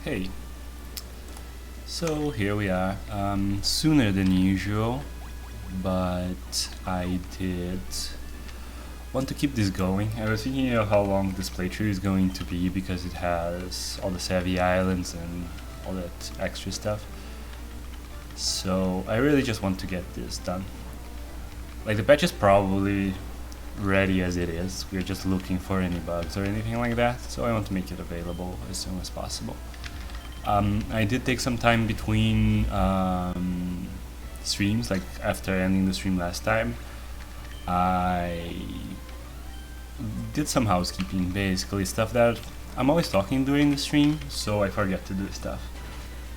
Hey, so here we are, sooner than usual, but I did want to keep this going. I was thinking of how long this playthrough is going to be because it has all the Savvy Islands and all that extra stuff. So I really just want to get this done. Like, the patch is probably ready as it is. We're just looking for any bugs or anything like that, so I want to make it available as soon as possible. I did take some time between streams, like after ending the stream last time. I did some housekeeping, basically stuff that I'm always talking during the stream, so I forget to do stuff.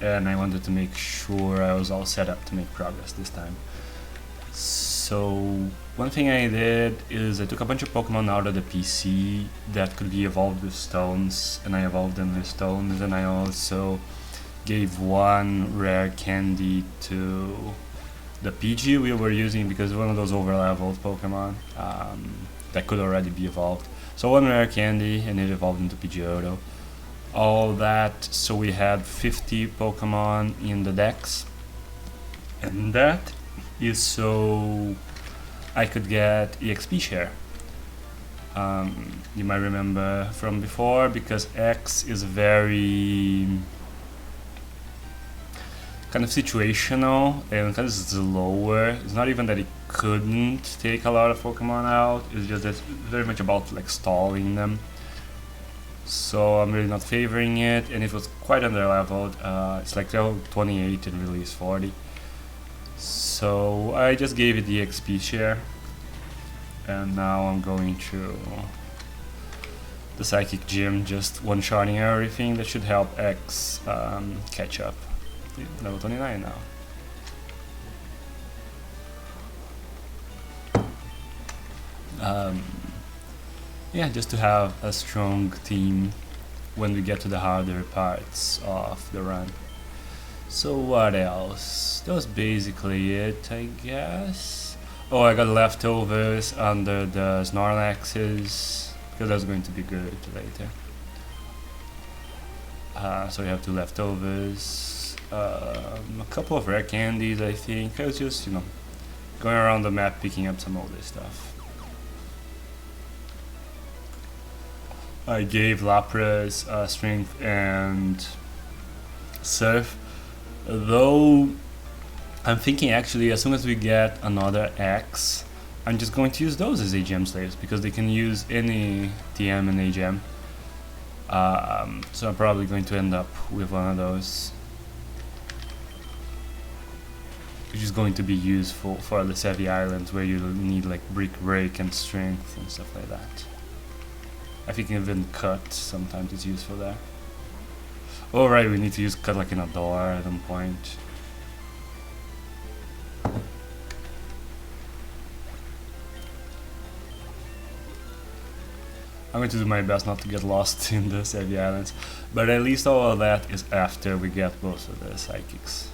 And I wanted to make sure I was all set up to make progress this time. So one thing I did is I took a bunch of Pokemon out of the PC that could be evolved with stones, and I evolved them with stones, and I also gave one rare candy to the PG we were using because one of those overleveled Pokemon that could already be evolved. So one rare candy and it evolved into Pidgeotto. All that, so we had 50 Pokemon in the decks, and that is so I could get EXP share. You might remember from before, because X is very kind of situational and kind of slower. It's not even that it couldn't take a lot of Pokemon out, it's just that it's very much about like stalling them. So I'm really not favoring it, and it was quite underleveled. It's like level 28 and release 40. So I just gave it the XP share, and now I'm going through the Psychic Gym, just one-shotting everything. That should help X catch up. Level 29 now. Yeah, just to have a strong team when we get to the harder parts of the run. So what else? That was basically it, I guess. Oh, I got leftovers under the Snorlaxes, because that's going to be good later. So we have 2 leftovers, a couple of rare candies, I think. I was just, going around the map picking up some older stuff. I gave Lapras Strength and Surf, though I'm thinking actually as soon as we get another X, I'm just going to use those as AGM slaves because they can use any TM and AGM. So I'm probably going to end up with one of those, which is going to be useful for the Savvy Islands where you need like Brick Break and Strength and stuff like that. I think even Cut sometimes is useful there. Oh right, we need to use Cut like in a door at some point. I'm going to do my best not to get lost in the Savvy Islands, but at least all of that is after we get both of the Psychics.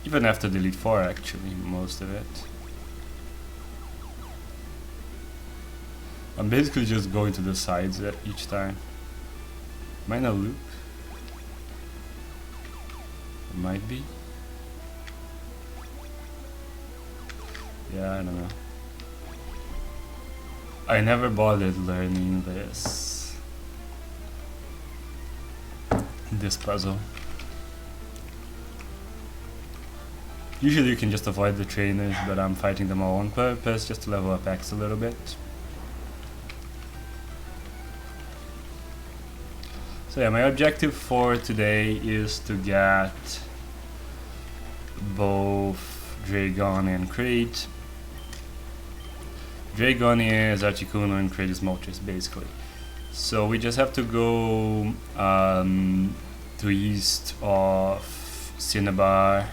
Even after the Elite 4 actually, most of it. I'm basically just going to the sides each time. Might not loop. It might be. Yeah, I don't know. I never bothered learning this puzzle. Usually you can just avoid the trainers, but I'm fighting them all on purpose just to level up X a little bit. So yeah, my objective for today is to get both Dragon and Crate. Dragon is Articuno and Crate is Moltres, basically. So we just have to go to east of Cinnabar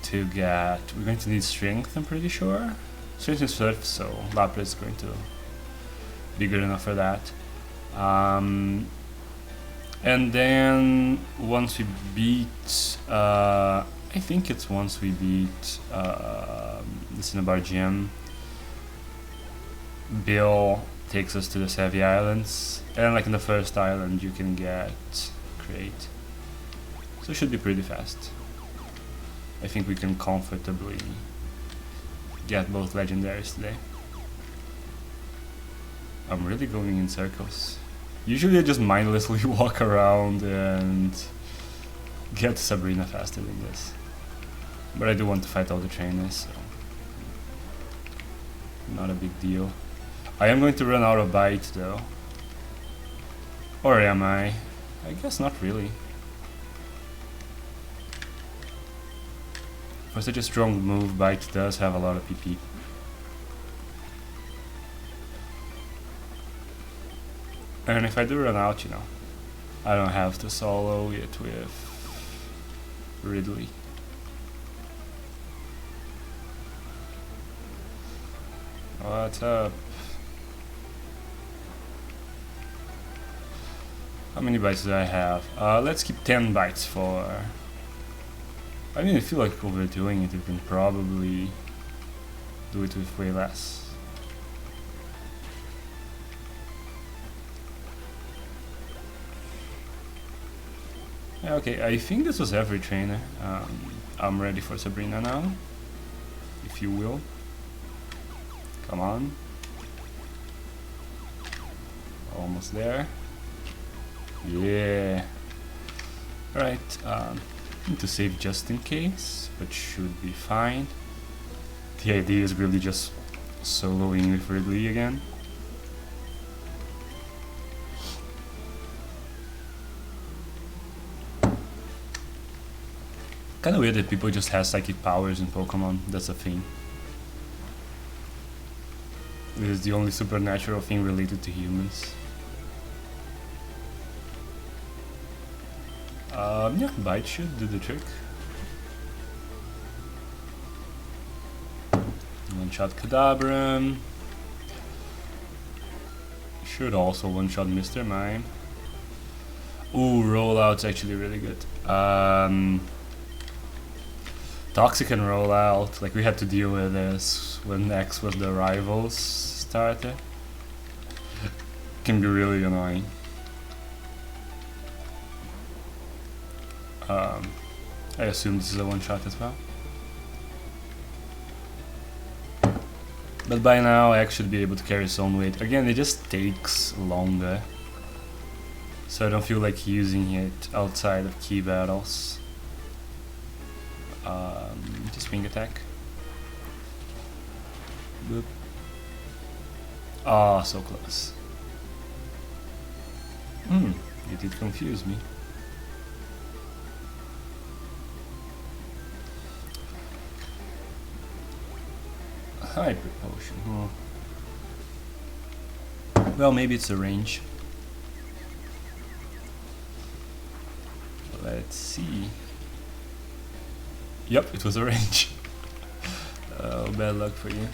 to get... We're going to need Strength, I'm pretty sure. Strength and Surf, so Lapras is going to be good enough for that. And then once we beat, I think it's once we beat the Cinnabar Gym, Bill takes us to the Savvy Islands, and like in the first island you can get Crate. So it should be pretty fast. I think we can comfortably get both legendaries today. I'm really going in circles. Usually I just mindlessly walk around and get Sabrina faster than this. But I do want to fight all the trainers, so not a big deal. I am going to run out of bite though. Or am I? I guess not really. For such a strong move, bite does have a lot of PP. And if I do run out, you know, I don't have to solo it with Ridley. What's up? How many bites do I have? Let's keep 10 bites for... I mean, I feel like overdoing it, you can probably do it with way less. Yeah, okay, I think this was every trainer. I'm ready for Sabrina now, if you will. Come on. Almost there. Yeah. Alright, need to save just in case, but should be fine. The idea is really just soloing with Ridley again. Kinda weird that people just have psychic powers in Pokemon, that's a thing. It is the only supernatural thing related to humans. Yeah, bite should do the trick. One-shot Kadabra. Should also one-shot Mr. Mime. Ooh, rollout's actually really good. Toxic and rollout, like we had to deal with this when X was the rivals starter. Can be really annoying. I assume this is a one-shot as well. But by now X should be able to carry his own weight. Again, it just takes longer. So I don't feel like using it outside of key battles. Just wing attack. Boop. Ah, so close. It did confuse me. Hyper potion. Well, maybe it's a range. Let's see. Yep, it was a range. Oh, bad luck for you.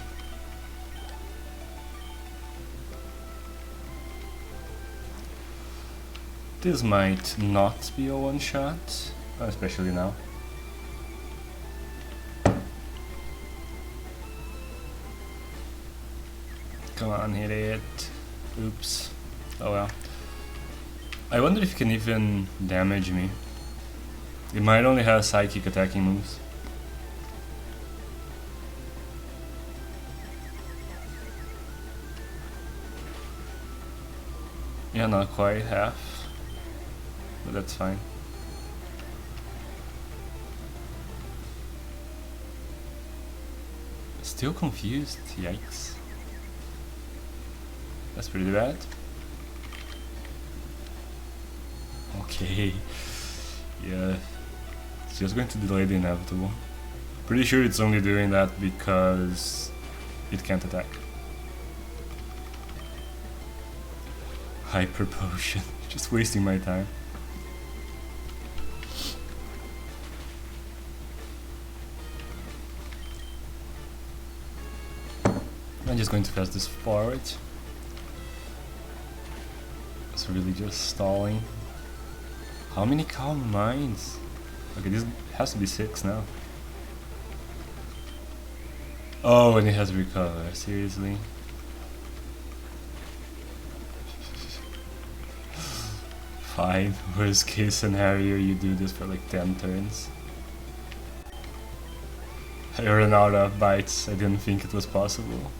This might not be a one-shot, especially now. Come on, hit it. Oops. Oh well. I wonder if it can even damage me. It might only have psychic attacking moves. Yeah, not quite half. But that's fine. Still confused, yikes. That's pretty bad. Okay. Yeah. It's just going to delay the inevitable. Pretty sure it's only doing that because it can't attack. Hyper potion. Just wasting my time. I'm just going to fast this forward. It's really just stalling. How many calm minds? Okay, this has to be 6 now. Oh, and it has recover, seriously? fine. Worst case scenario, you do this for like 10 turns. I ran out of bites, I didn't think it was possible.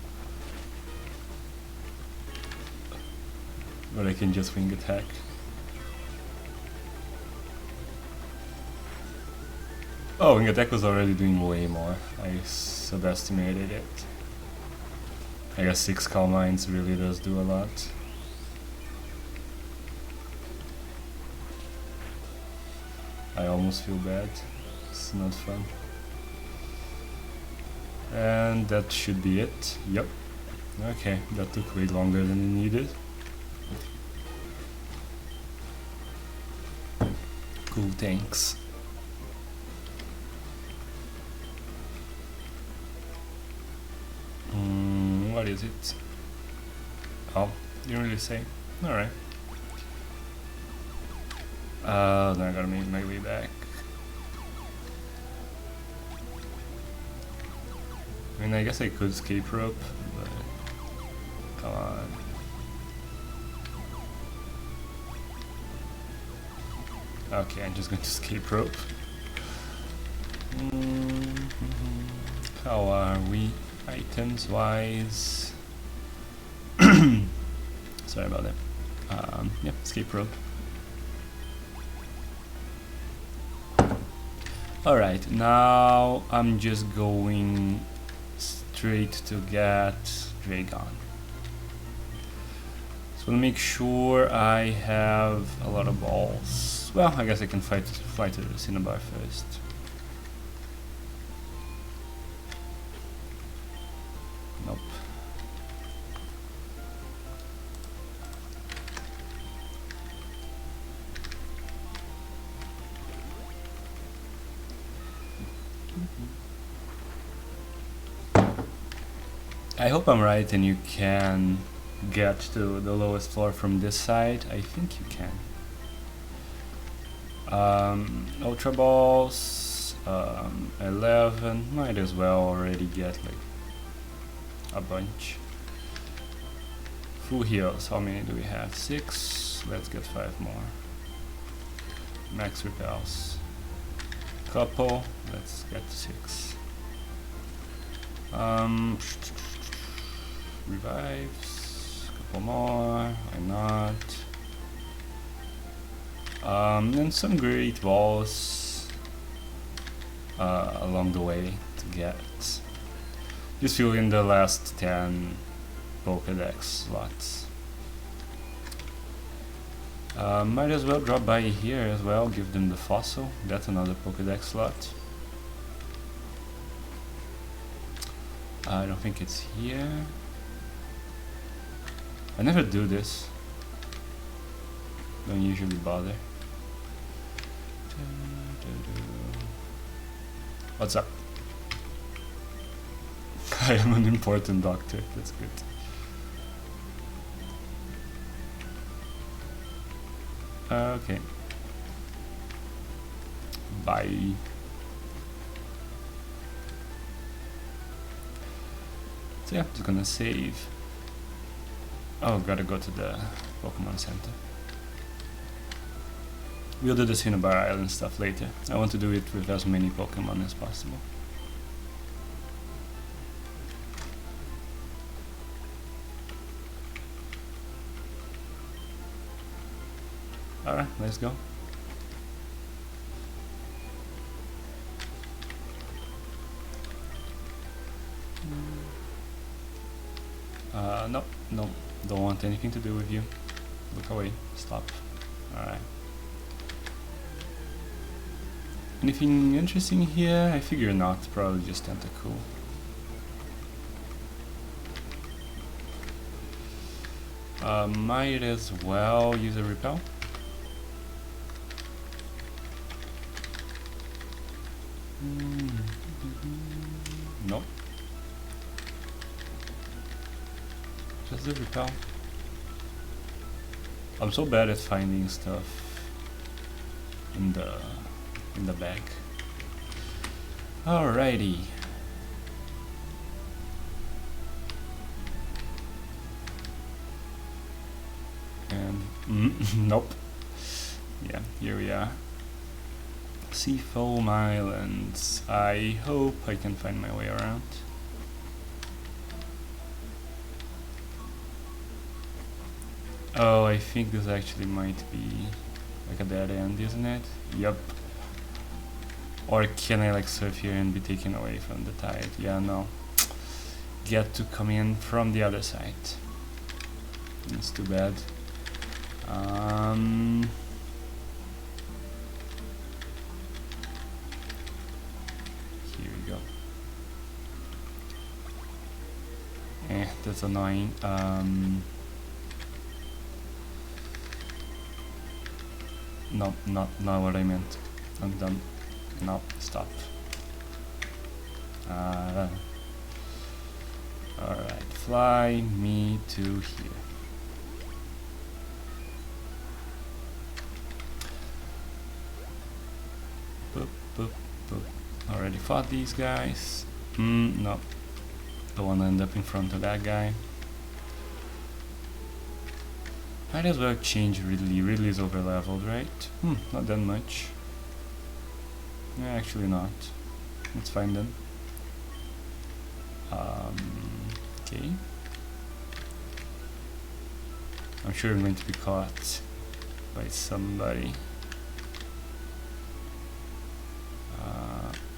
But I can just wing attack. Oh, wing attack was already doing way more. I subestimated it. I guess 6 Calm Minds really does do a lot. I almost feel bad. It's not fun. And that should be it. Yep. Okay, that took way longer than it needed. Cool, thanks. What is it? Oh, you didn't really say. Alright. Then I gotta make my way back. I mean, I guess I could escape rope, but come on. Okay, I'm just going to escape rope. How are we items wise? Sorry about that. Yeah, escape rope. Alright, now I'm just going straight to get Dragon. So to make sure I have a lot of balls. Well, I guess I can fly to the Cinnabar first. Nope. I hope I'm right and you can get to the lowest floor from this side. I think you can. Ultra balls, 11, might as well already get like a bunch. Full heals, how many do we have? 6, let's get 5 more. Max repels. Couple, let's get 6. Revives, couple more, why not? And some great balls along the way to get. Just fill in the last 10 Pokédex slots. Might as well drop by here as well, give them the fossil. That's another Pokédex slot. I don't think it's here. I never do this. Don't usually bother. What's up? I am an important doctor, that's good. Okay. Bye. So yeah, just gonna save. Oh, gotta go to the Pokemon Center. We'll do the Cinnabar Island stuff later. I want to do it with as many Pokemon as possible. Alright, let's go. No, no, don't want anything to do with you. Look away, stop. Alright. Anything interesting here? I figure not, probably just Tentacool. Might as well use a repel. Nope. Just the repel. I'm so bad at finding stuff in the bag. Alrighty. And nope. Yeah, here we are. Seafoam Islands. I hope I can find my way around. Oh, I think this actually might be like a dead end, isn't it? Yup. Or can I like surf here and be taken away from the tide? Yeah, no. Get to come in from the other side. It's too bad. Here we go. That's annoying. No, not what I meant. I'm done. No, stop. Alright, fly me to here. Boop, boop, boop. Already fought these guys. No. Don't wanna end up in front of that guy. Might as well change Ridley. Ridley's over leveled, right? Not that much. Yeah, actually not. It's fine then. Okay. I'm sure I'm going to be caught by somebody.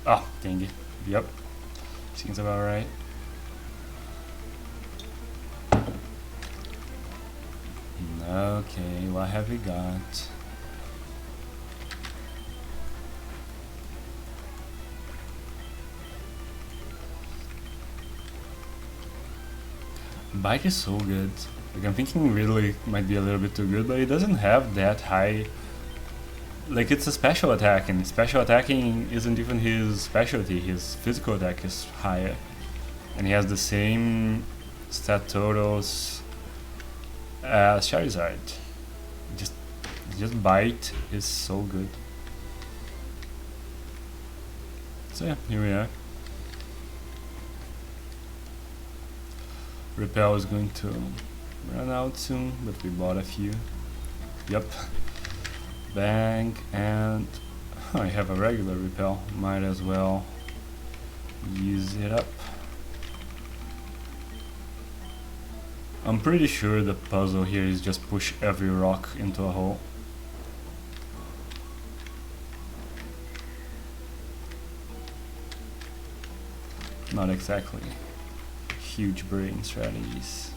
Oh, dang it. Yep. Seems about right. Okay, what have we got? Bite is so good. Like, I'm thinking Ridley might be a little bit too good, but it doesn't have that high. Like, it's a special attack, and special attacking isn't even his specialty. His physical attack is higher, and he has the same stat totals as Charizard. Just bite is so good. So yeah, here we are. Repel is going to run out soon, but we bought a few. Yep. Bang, and I have a regular repel. Might as well use it up. I'm pretty sure the puzzle here is just push every rock into a hole. Not exactly huge brain strategies.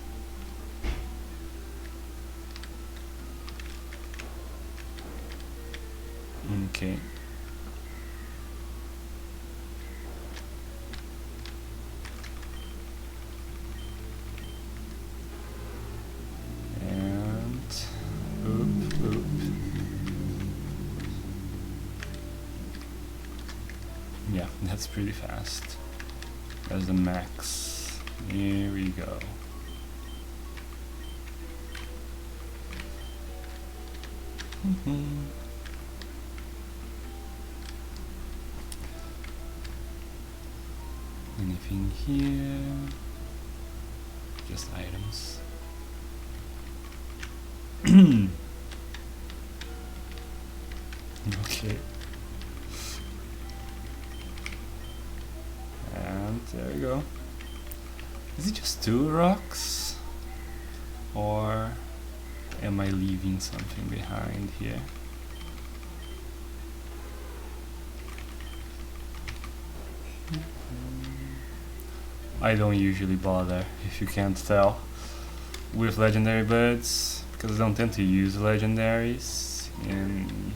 Okay. And oop. Yeah, that's pretty fast. That's the max. Here we go. Anything here? Just items. Okay. And there we go. Is it just 2 rocks? Or am I leaving something behind here? I don't usually bother, if you can't tell, with legendary birds, because I don't tend to use legendaries in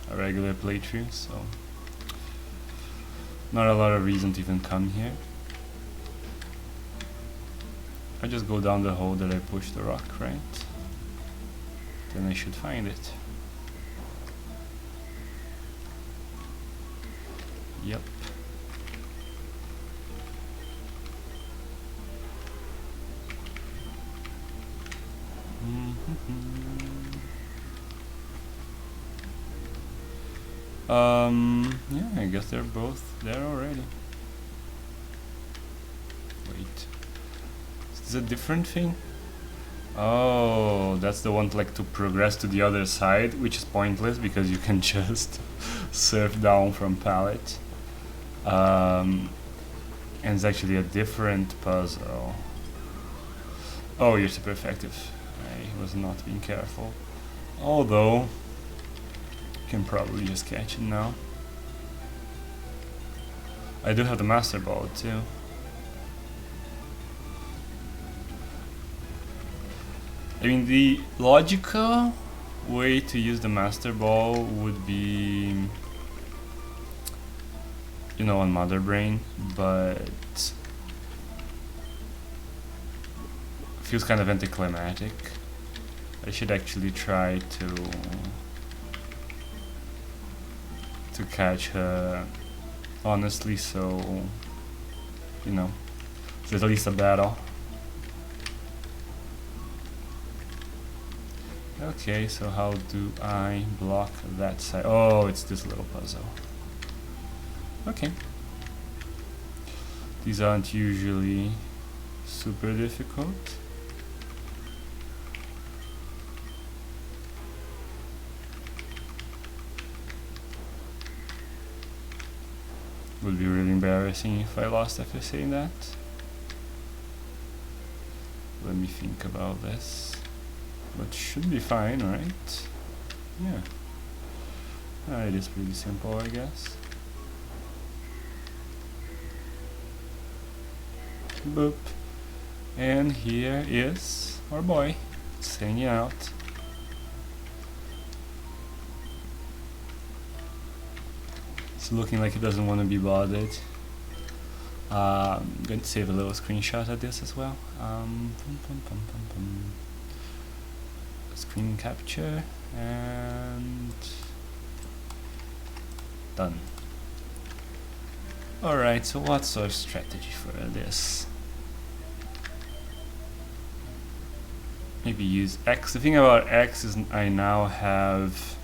a regular playthrough, so not a lot of reason to even come here. I just go down the hole that I pushed the rock, right? Then I should find it. Yep. Yeah, I guess they're both there already. Wait. Is this a different thing? Oh, that's the one like to progress to the other side, which is pointless because you can just surf down from pallet. And it's actually a different puzzle. Oh, you're super effective. I was not being careful. Although, you can probably just catch it now. I do have the Master Ball too. I mean, the logical way to use the Master Ball would be, you know, on Mother Brain, but feels kind of anticlimactic. I should actually try to catch her honestly, so you know, there's at least a battle. Okay, so how do I block that side? Oh, it's this little puzzle. Okay. These aren't usually super difficult. Would be really embarrassing if I lost after saying that. Let me think about this. But should be fine, right? Yeah. It is pretty simple, I guess. Boop. And here is our boy. It's hanging out. It's looking like he doesn't want to be bothered. I'm going to save a little screenshot of this as well. Screen capture and done. Alright, so what's our strategy for this? Maybe use X. The thing about X is I now have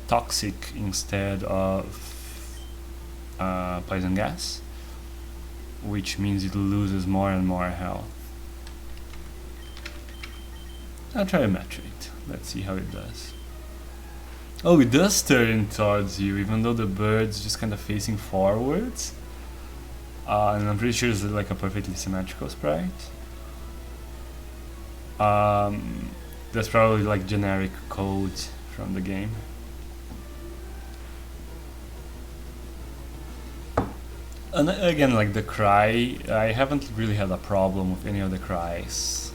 toxic instead of poison gas, which means it loses more and more health. I'll try a Metroid. Let's see how it does. Oh, it does turn towards you, even though the bird's just kind of facing forwards. And I'm pretty sure it's like a perfectly symmetrical sprite. That's probably like generic code from the game. And again, like the cry, I haven't really had a problem with any of the cries.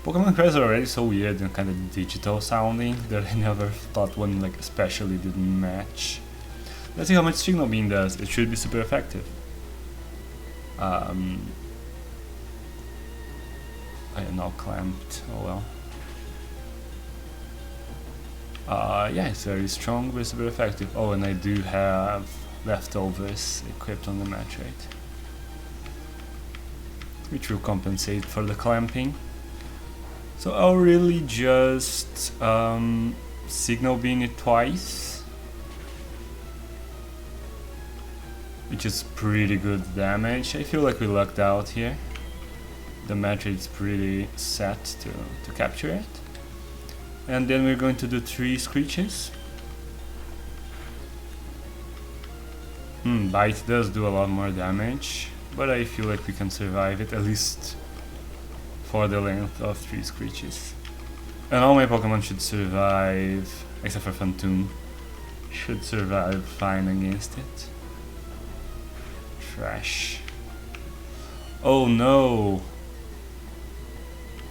Pokemon cries are already so weird and kind of digital sounding that I never thought one like especially didn't match. Let's see how much Signal Beam does. It should be super effective. I am now clamped. Oh well. Yeah, it's very strong but super effective. Oh, and I do have leftovers equipped on the Metroid, which will compensate for the clamping. So I'll really just Signal Beam it twice, which is pretty good damage. I feel like we lucked out here. The Metroid's pretty set to capture it. And then we're going to do 3 screeches. Bite does do a lot more damage, but I feel like we can survive it, at least for the length of 3 screeches. And all my Pokemon should survive, except for Phantoon, should survive fine against it. Trash. Oh no!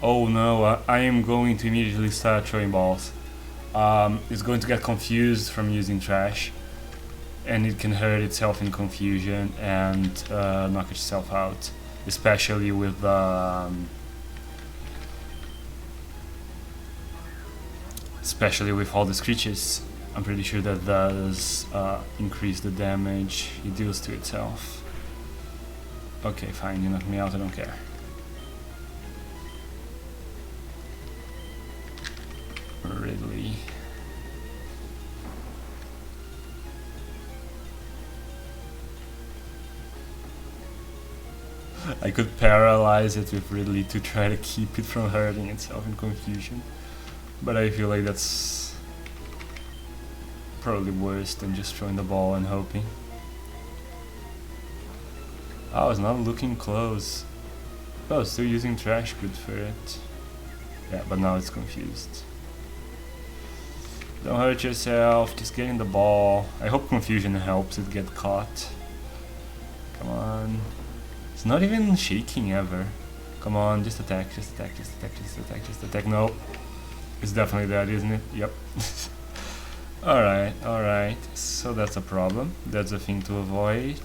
Oh no, I am going to immediately start throwing balls. It's going to get confused from using trash, and it can hurt itself in confusion and knock itself out, especially with all the screeches. I'm pretty sure that does increase the damage it deals to itself. Okay, fine, you knocked me out, I don't care. Ridley. I could paralyze it with Ridley to try to keep it from hurting itself in confusion. But I feel like that's probably worse than just throwing the ball and hoping. Oh, it's not looking close. Oh, still using trash, good for it. Yeah, but now it's confused. Don't hurt yourself, just getting the ball. I hope confusion helps it get caught. Come on. It's not even shaking ever. Come on, just attack, just attack, just attack, just attack, just attack. No. It's definitely that, isn't it? Yep. Alright, alright. So that's a problem. That's a thing to avoid.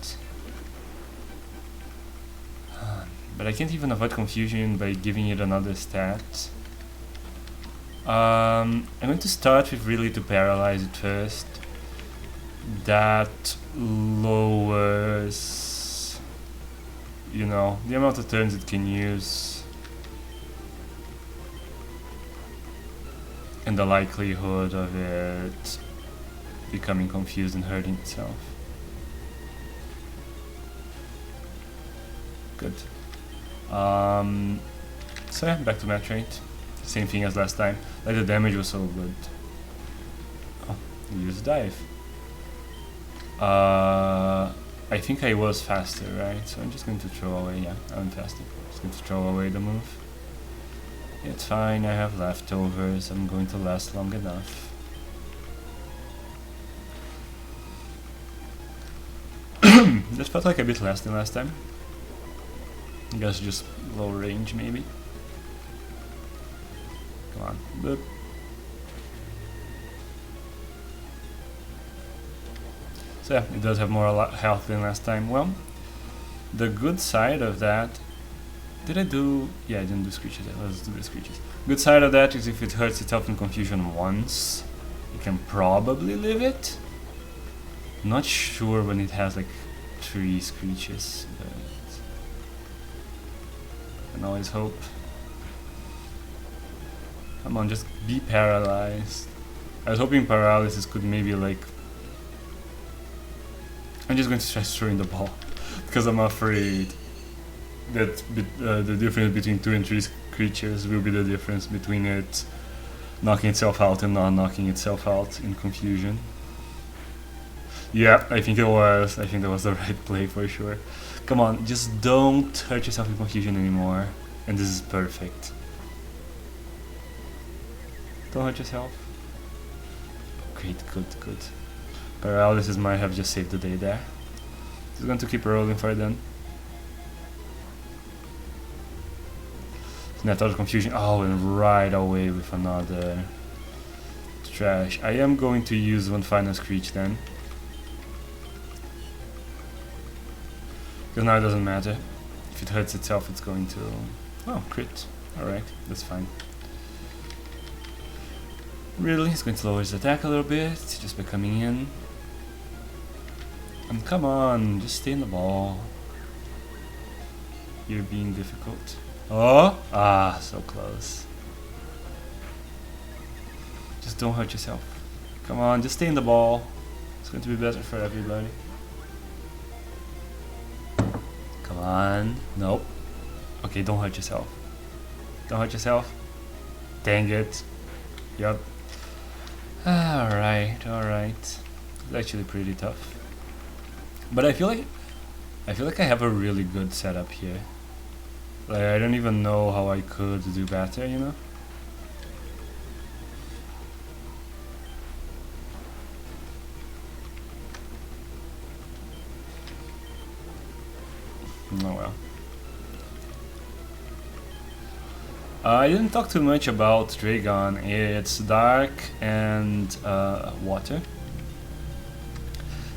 But I can't even avoid confusion by giving it another stat. I'm going to start with really to paralyze it first. That lowers, you know, the amount of turns it can use and the likelihood of it becoming confused and hurting itself. Good. So yeah, back to Metroid. Same thing as last time. Like the damage was so good. Oh, use dive. I think I was faster, right? So I'm just going to throw away. Yeah, I'm faster. Just going to throw away the move. It's fine. I have leftovers. I'm going to last long enough. That felt like a bit less than last time. I guess just low range maybe. Come on. Boop. So yeah, it does have more health than last time. Well, the good side of that... Did I do... Yeah, I didn't do screeches. Let's do the screeches. Good side of that is if it hurts itself in confusion once, you can probably live it. Not sure when it has like 3 screeches, but... I can always hope. Come on, just be paralyzed. I was hoping paralysis could maybe like... I'm just going to try throwing the ball because I'm afraid that the difference between 2 and 3 creatures will be the difference between it knocking itself out and not knocking itself out in confusion. Yeah, I think it was. I think that was the right play for sure. Come on, just don't hurt yourself in confusion anymore. And this is perfect. Don't hurt yourself. Great, good, good. Paralysis might have just saved the day there. Just going to keep rolling for it then. Net out of confusion. Oh, and right away with another trash. I am going to use one final screech then. Because now it doesn't matter. If it hurts itself, it's going to... Oh, crit. Alright, that's fine. Really, it's going to lower his attack a little bit, just by coming in. And come on, just stay in the ball. You're being difficult. Oh! Ah, so close. Just don't hurt yourself. Come on, just stay in the ball. It's going to be better for everybody. Come on. Nope. Okay, don't hurt yourself. Don't hurt yourself. Dang it. Yup. Alright, alright. It's actually pretty tough. But I feel like I have a really good setup here. Like I don't even know how I could do better, you know? Oh well. I didn't talk too much about Dragon. It's dark and water.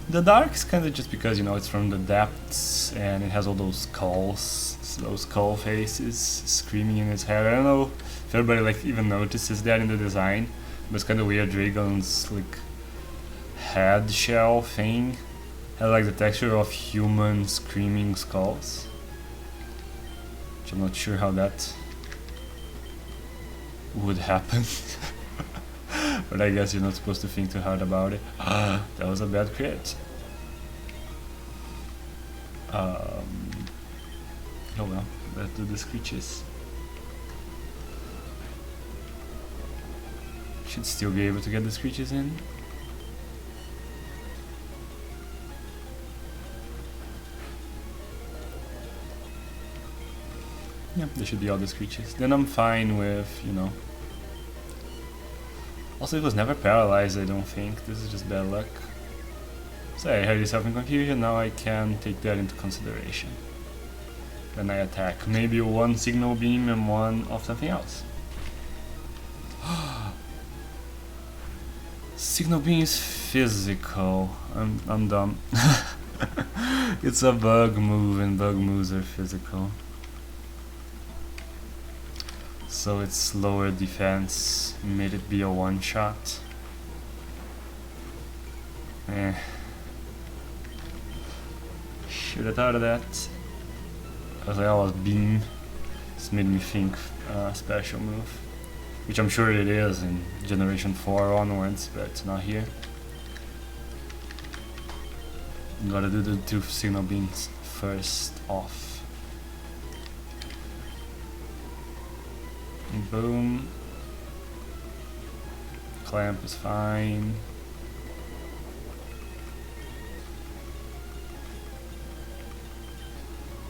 The dark is kind of just because, you know, it's from the depths and it has all those skulls, those skull faces screaming in its head. I don't know if everybody like even notices that in the design, but it's kind of weird. Dragon's like head shell thing has like the texture of human screaming skulls, which I'm not sure how that would happen. But I guess you're not supposed to think too hard about it. That was a bad crit. Oh well, let's do the screeches. Should still be able to get the screeches in. Yeah, there should be all the screeches. Then I'm fine with, you know. Also, it was never paralyzed, I don't think. This is just bad luck. So I had yourself in confusion, now I can take that into consideration. Then I attack. Maybe one signal beam and one of something else. Signal beam is physical. I'm dumb. It's a bug move and bug moves are physical. So it's lower defense, made it be a one-shot. Should have thought of that. As I always beam. This made me think special move. Which I'm sure it is in Generation 4 onwards, but it's not here. Gotta do the 2 signal beams first off. Boom. Clamp is fine.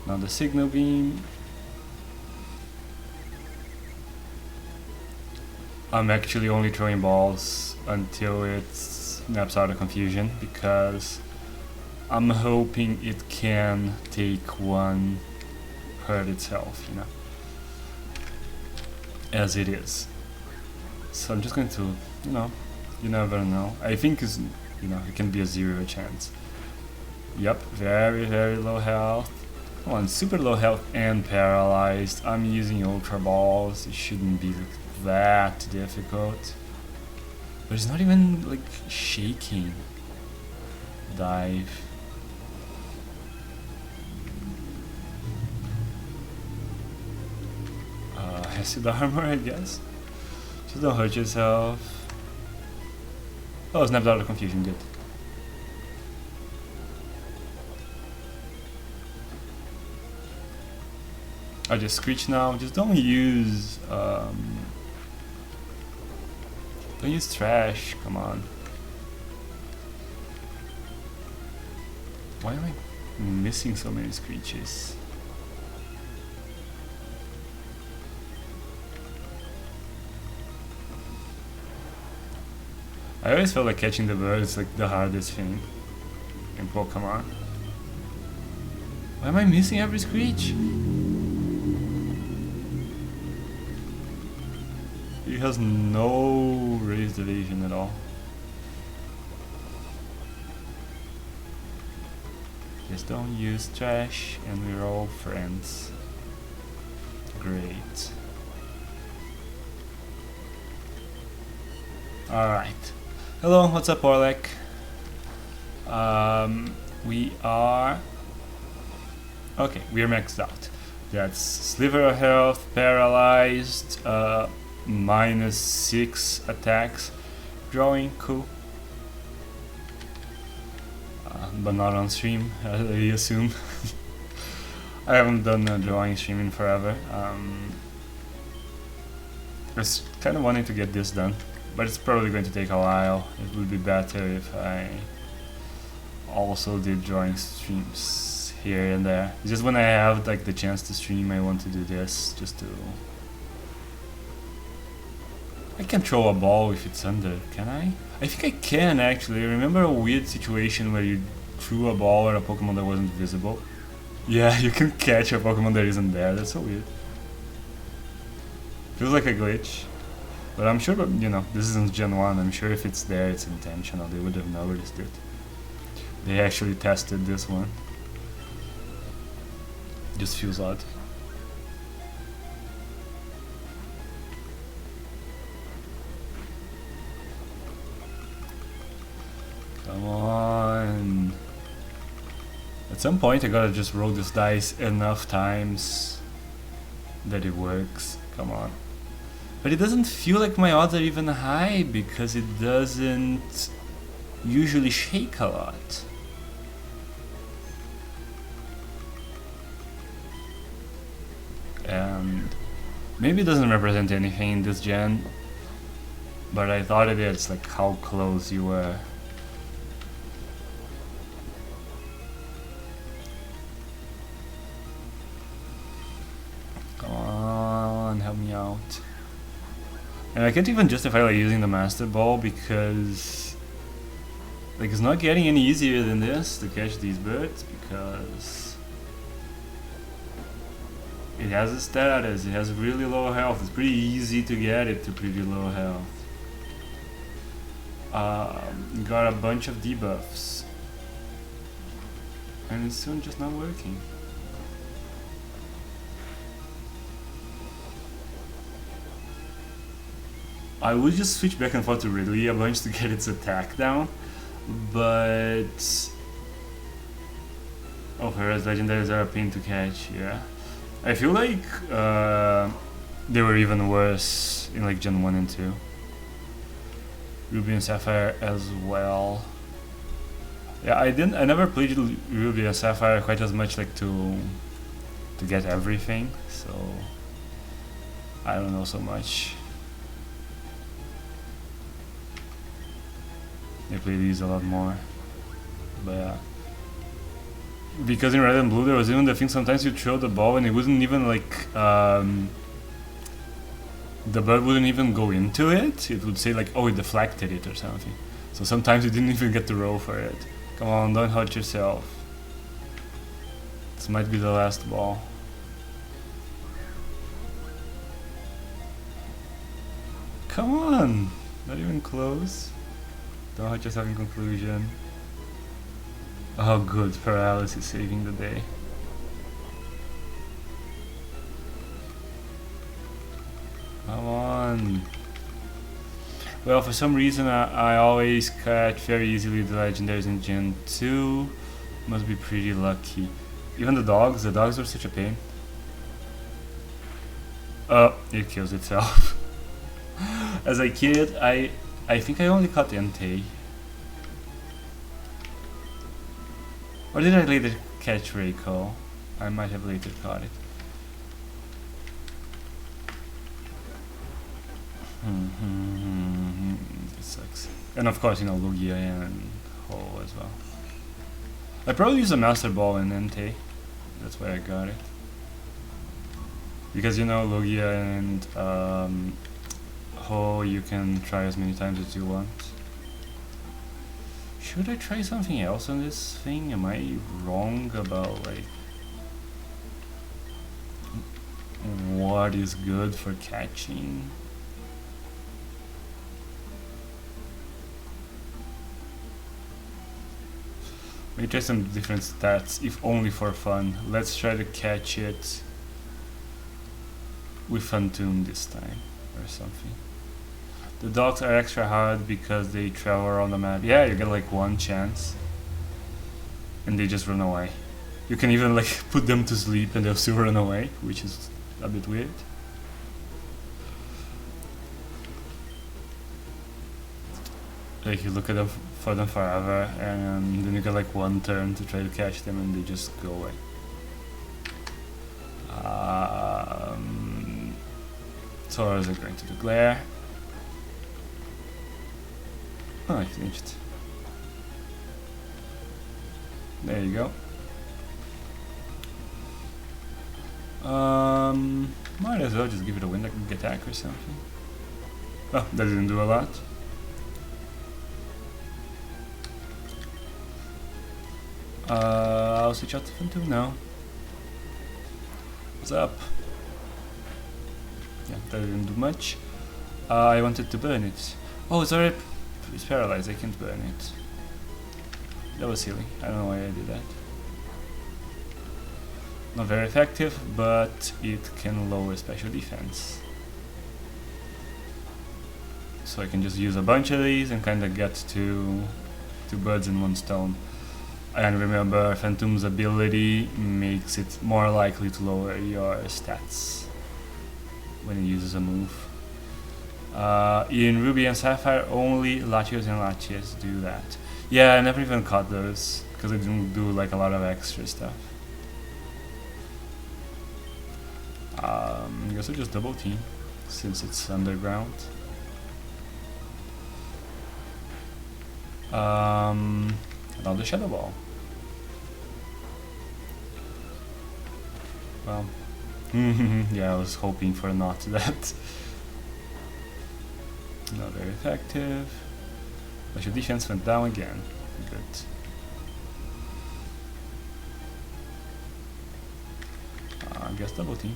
Now the signal beam. I'm actually only throwing balls until it snaps out of confusion because I'm hoping it can take one hurt itself, you know. As it is. So I'm just going to, you know, you never know. I think it's, you know, it can be a 0 chance. Yep, very, very low health. Come on, super low health and paralyzed. I'm using ultra balls. It shouldn't be that difficult. But it's not even like shaking. Dive. Acid armor, I guess. Just don't hurt yourself. Oh, snapped out of confusion, good. I just screech now. Just don't use trash. Come on. Why am I missing so many screeches? I always felt like catching the bird is like the hardest thing in Pokemon. Why am I missing every screech? He has no raised evasion at all. Just don't use trash and we're all friends. Great. Alright. Hello, what's up, Orlek? We are... Okay, we are maxed out. That's sliver of health, paralyzed, -6 attacks, drawing, cool. But not on stream, I assume. I haven't done a drawing stream in forever. I was kind of wanting to get this done. But it's probably going to take a while. It would be better if I also did drawing streams here and there. It's just when I have like the chance to stream, I want to do this just to... I can throw a ball if it's under, can I? I think I can actually. I remember a weird situation where you threw a ball at a Pokemon that wasn't visible. Yeah, you can catch a Pokemon that isn't there. That's so weird. Feels like a glitch. But I'm sure, you know, this isn't Gen 1, I'm sure if it's there, it's intentional, they would have noticed it. They actually tested this one. Just feels odd. Come on. At some point I gotta just roll this dice enough times that it works. Come on. But it doesn't feel like my odds are even high because it doesn't usually shake a lot. and maybe it doesn't represent anything in this gen, but I thought it is, like how close you were. Come on, help me out. And I can't even justify like using the Master Ball because like it's not getting any easier than this to catch these birds, because it has a status, it has really low health, it's pretty easy to get it to pretty low health. Got a bunch of debuffs, and it's soon just not working. I would just switch back and forth to Ridley a bunch to get its attack down, but oh, her legendaries are a pain to catch, yeah. I feel like they were even worse in like Gen 1 and 2. Ruby and Sapphire as well. Yeah, I never played Ruby and Sapphire quite as much like to get everything, so I don't know so much. I play these a lot more, but yeah. Because in Red and Blue there was even the thing, sometimes you throw the ball and it wouldn't even like the bird wouldn't even go into it. It would say like, oh, it deflected it or something. So sometimes you didn't even get to roll for it. Come on, don't hurt yourself. This might be the last ball. Come on, not even close. Don't hurt yourself in conclusion. Oh good, paralysis saving the day. Come on. Well, for some reason I always catch very easily the legendaries in Gen 2. Must be pretty lucky. Even the dogs were such a pain. Oh, it kills itself. As a kid, I think I only caught Entei. Or did I later catch Reiko? I might have later caught it. It sucks. And of course, you know, Lugia and Ho as well. I probably used a Master Ball in Entei. That's why I got it. Because you know, Lugia and Ho, you can try as many times as you want. Should I try something else on this thing? Am I wrong about like what is good for catching? Maybe try some different stats, if only for fun. Let's try to catch it with Phantom this time, or something. The dogs are extra hard because they travel around the map. Yeah, you get like one chance, and they just run away. You can even like put them to sleep and they'll still run away, which is a bit weird. Like you look at them for them forever, and then you get like one turn to try to catch them, and they just go away. Taurus are going to declare. Oh, I finished. There you go. Might as well just give it a wind attack or something. Oh, that didn't do a lot. I'll switch out to Phantom now. What's up? Yeah, that didn't do much. I wanted to burn it. Oh, sorry. It's paralyzed, I can't burn it. That was silly, I don't know why I did that. Not very effective, but it can lower special defense. So I can just use a bunch of these and kinda get two birds in one stone. And remember, Phantom's ability makes it more likely to lower your stats when it uses a move. In Ruby and Sapphire, only Latios and Latias do that. Yeah, I never even caught those, because I didn't do like a lot of extra stuff. I guess I'll just double team since it's underground. Another Shadow Ball. Well, yeah, I was hoping for not that. Not very effective. Special defense went down again. Good. I guess double team.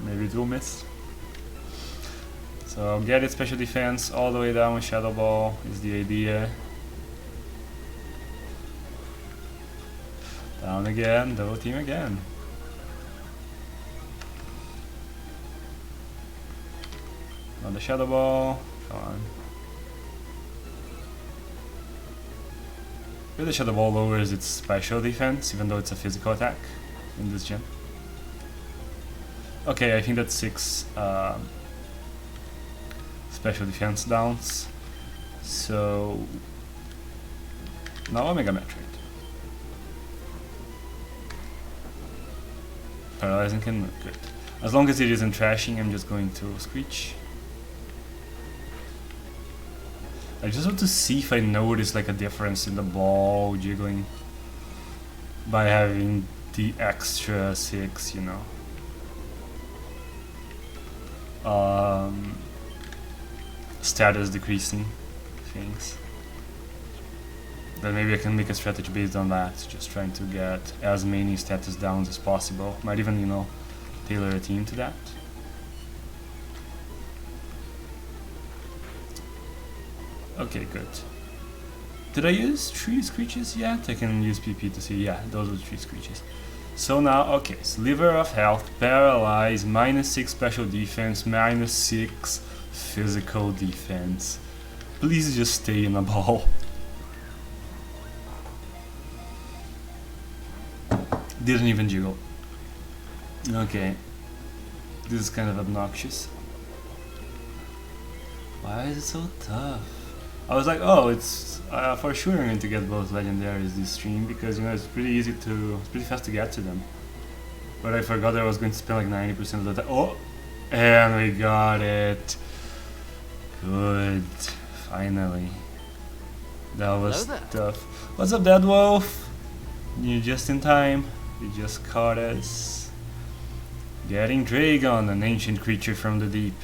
Maybe it will miss. So get it, special defense all the way down with Shadow Ball is the idea. Down again, double team again. Another Shadow Ball, come on. With the Shadow Ball lowers its special defense, even though it's a physical attack in this gen. Okay, I think that's 6 special defense downs. So now Omega Metroid. Paralyzing can move, good. As long as it isn't trashing, I'm just going to Screech. I just want to see if I notice like a difference in the ball jiggling by having the extra 6, you know. Status decreasing things. Then maybe I can make a strategy based on that, just trying to get as many status downs as possible. Might even, you know, tailor a team to that. Okay, good. Did I use 3 Screeches yet? I can use PP to see, yeah, those are 3 Screeches. So now, okay, Sliver of Health, Paralyze, -6 special defense, -6 physical defense. Please just stay in a ball. Didn't even jiggle. Okay. This is kind of obnoxious. Why is it so tough? I was like, oh, it's for sure I'm going to get both legendaries this stream because, you know, it's pretty fast to get to them. But I forgot that I was going to spend like 90% of the time. Oh, and we got it. Good, finally. That was tough. What's up, Dead Wolf? You're just in time. You just caught us. Getting Dragon, an ancient creature from the deep.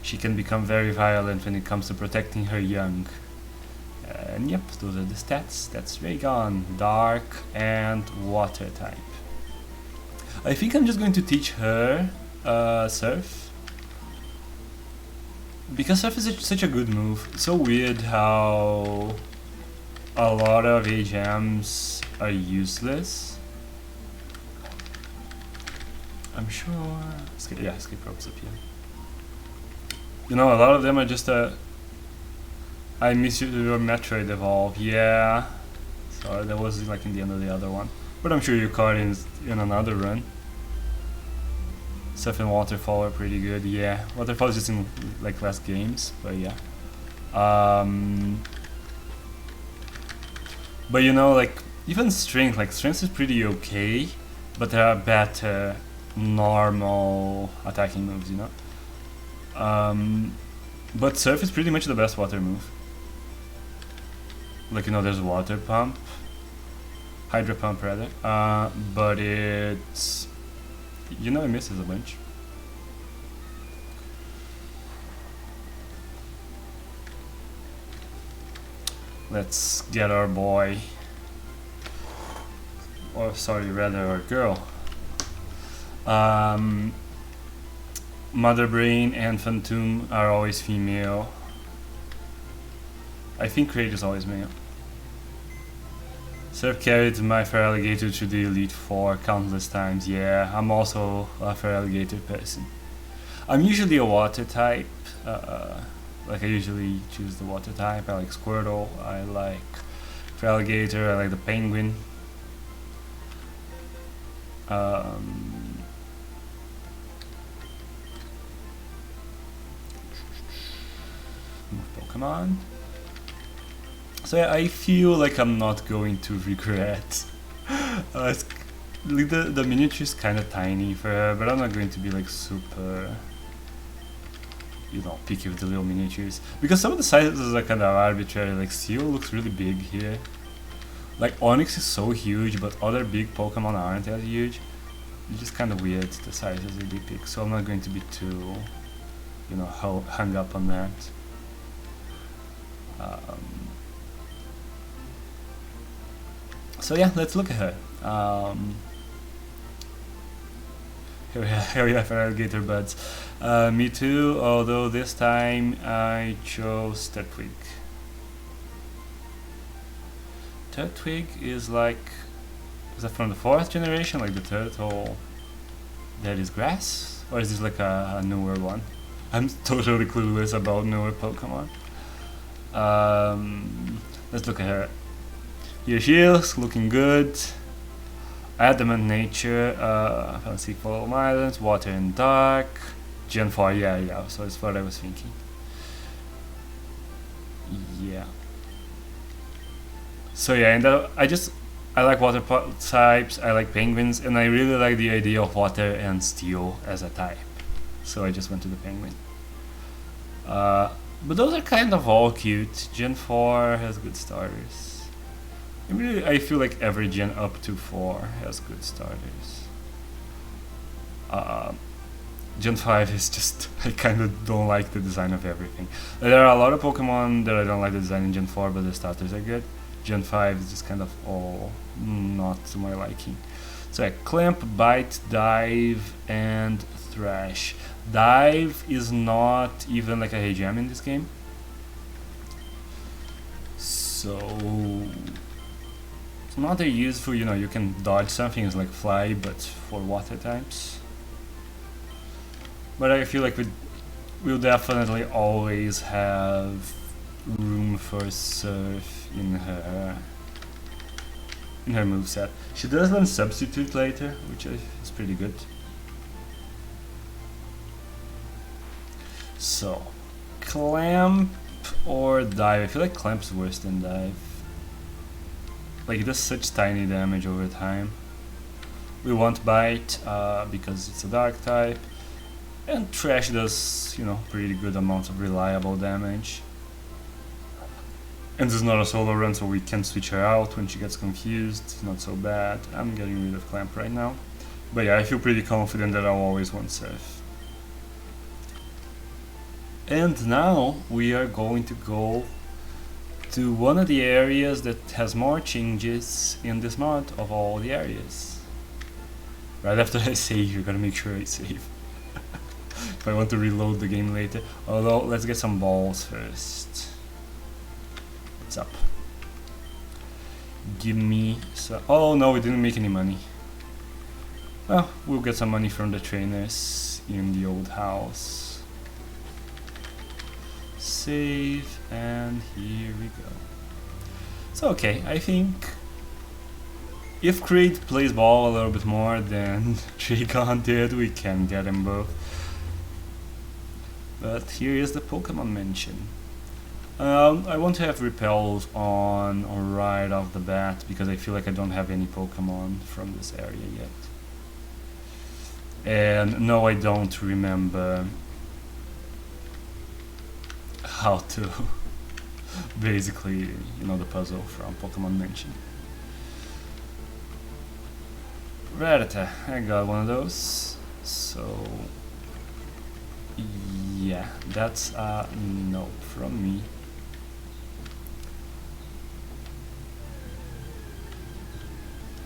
She can become very violent when it comes to protecting her young. And yep, those are the stats. That's Dragon, Dark and Water type. I think I'm just going to teach her Surf. Because Surf is such a good move. It's so weird how a lot of HMs are useless. I'm sure... yeah, escape ropes up here. You know, a lot of them are just I miss your Metroid evolve. Yeah. Sorry, that was like in the end of the other one. But I'm sure you caught in another run. Surf and Waterfall are pretty good. Yeah. Waterfall is just in like less games, but yeah. But you know, like even Strength, Strength is pretty okay, but there are better normal attacking moves, you know. But Surf is pretty much the best water move. Like, you know, there's Water Pump, Hydro Pump rather, but it's, you know, it misses a bunch. Let's get our boy, or sorry, rather our girl. Mother Brain and Phantom are always female. I think Kraid is always male. Surf carried my Feraligatr to the Elite Four countless times. Yeah, I'm also a Feraligatr person. I'm usually a water type. Like I usually choose the water type. I like Squirtle. I like Feraligatr. I like the Penguin. Pokemon. So yeah, I feel like I'm not going to regret like the miniature is kind of tiny for her, but I'm not going to be like super, you know, picky with the little miniatures, because some of the sizes are kind of arbitrary. Like Steel looks really big here. Like Onyx is so huge, but other big Pokemon aren't as huge. It's just kind of weird, the sizes they pick, so I'm not going to be too, you know, hung up on that. So yeah, let's look at her. Here we have our alligator buds. Me too, although this time I chose Turtwig. Turtwig is like, is that from the 4th generation, like the turtle that is grass? Or is this like a newer one? I'm totally clueless about newer Pokemon. Let's look at her. Here she is, looking good. Adamant nature, fancy fall islands, water and dark. Gen 4, yeah, so it's what I was thinking. Yeah. So yeah, and I like water types, I like penguins, and I really like the idea of water and steel as a type. So I just went to the penguin. But those are kind of all cute. Gen 4 has good starters. I feel like every gen up to 4 has good starters. Gen 5 is just, I kind of don't like the design of everything. There are a lot of Pokemon that I don't like the design in Gen 4, but the starters are good. Gen 5 is just kind of all not to my liking. So yeah, Clamp, Bite, Dive, and Thrash. Dive is not even like a Hejam in this game. So it's not that useful, you know, you can dodge something, it's like Fly, but for water types. But I feel like we'll definitely always have room for Surf in her moveset. She does learn Substitute later, which is pretty good. So, Clamp or Dive? I feel like Clamp's worse than Dive. Like, it does such tiny damage over time. We want Bite because it's a dark type. And Trash does, you know, pretty good amounts of reliable damage. And this is not a solo run, so we can switch her out when she gets confused. It's not so bad. I'm getting rid of Clamp right now. But yeah, I feel pretty confident that I'll always want Surf. And now we are going to go to one of the areas that has more changes in this mod of all the areas. Right after I save, you're gonna make sure I save. If I want to reload the game later. Although, let's get some balls first. What's up? Give me some. Oh no, we didn't make any money. Well, we'll get some money from the trainers in the old house. Save, and here we go. So okay, I think if Creed plays ball a little bit more than Dragon did, we can get them both. But here is the Pokemon mention. I want to have Repels on right off the bat because I feel like I don't have any Pokemon from this area yet. And no, I don't remember how to basically, you know, the puzzle from Pokemon Mention. Rattata, I got one of those. So yeah, that's a no from me.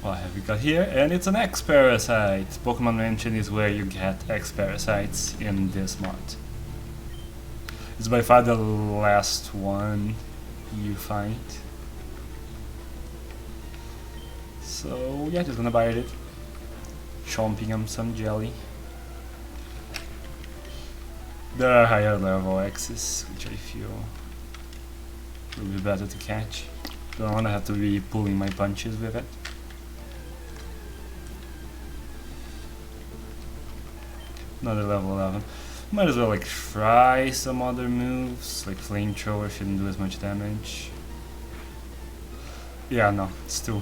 What have we got here? And it's an X-Parasite. Pokemon Mention is where you get X-Parasites in this mod. It's by far the last one you find. So yeah, just gonna bite it. Chomping on some jelly. There are higher level X's, which I feel will be better to catch. Don't wanna have to be pulling my punches with it. Another level 11. Might as well like try some other moves, like Flamethrower shouldn't do as much damage. Yeah, no, still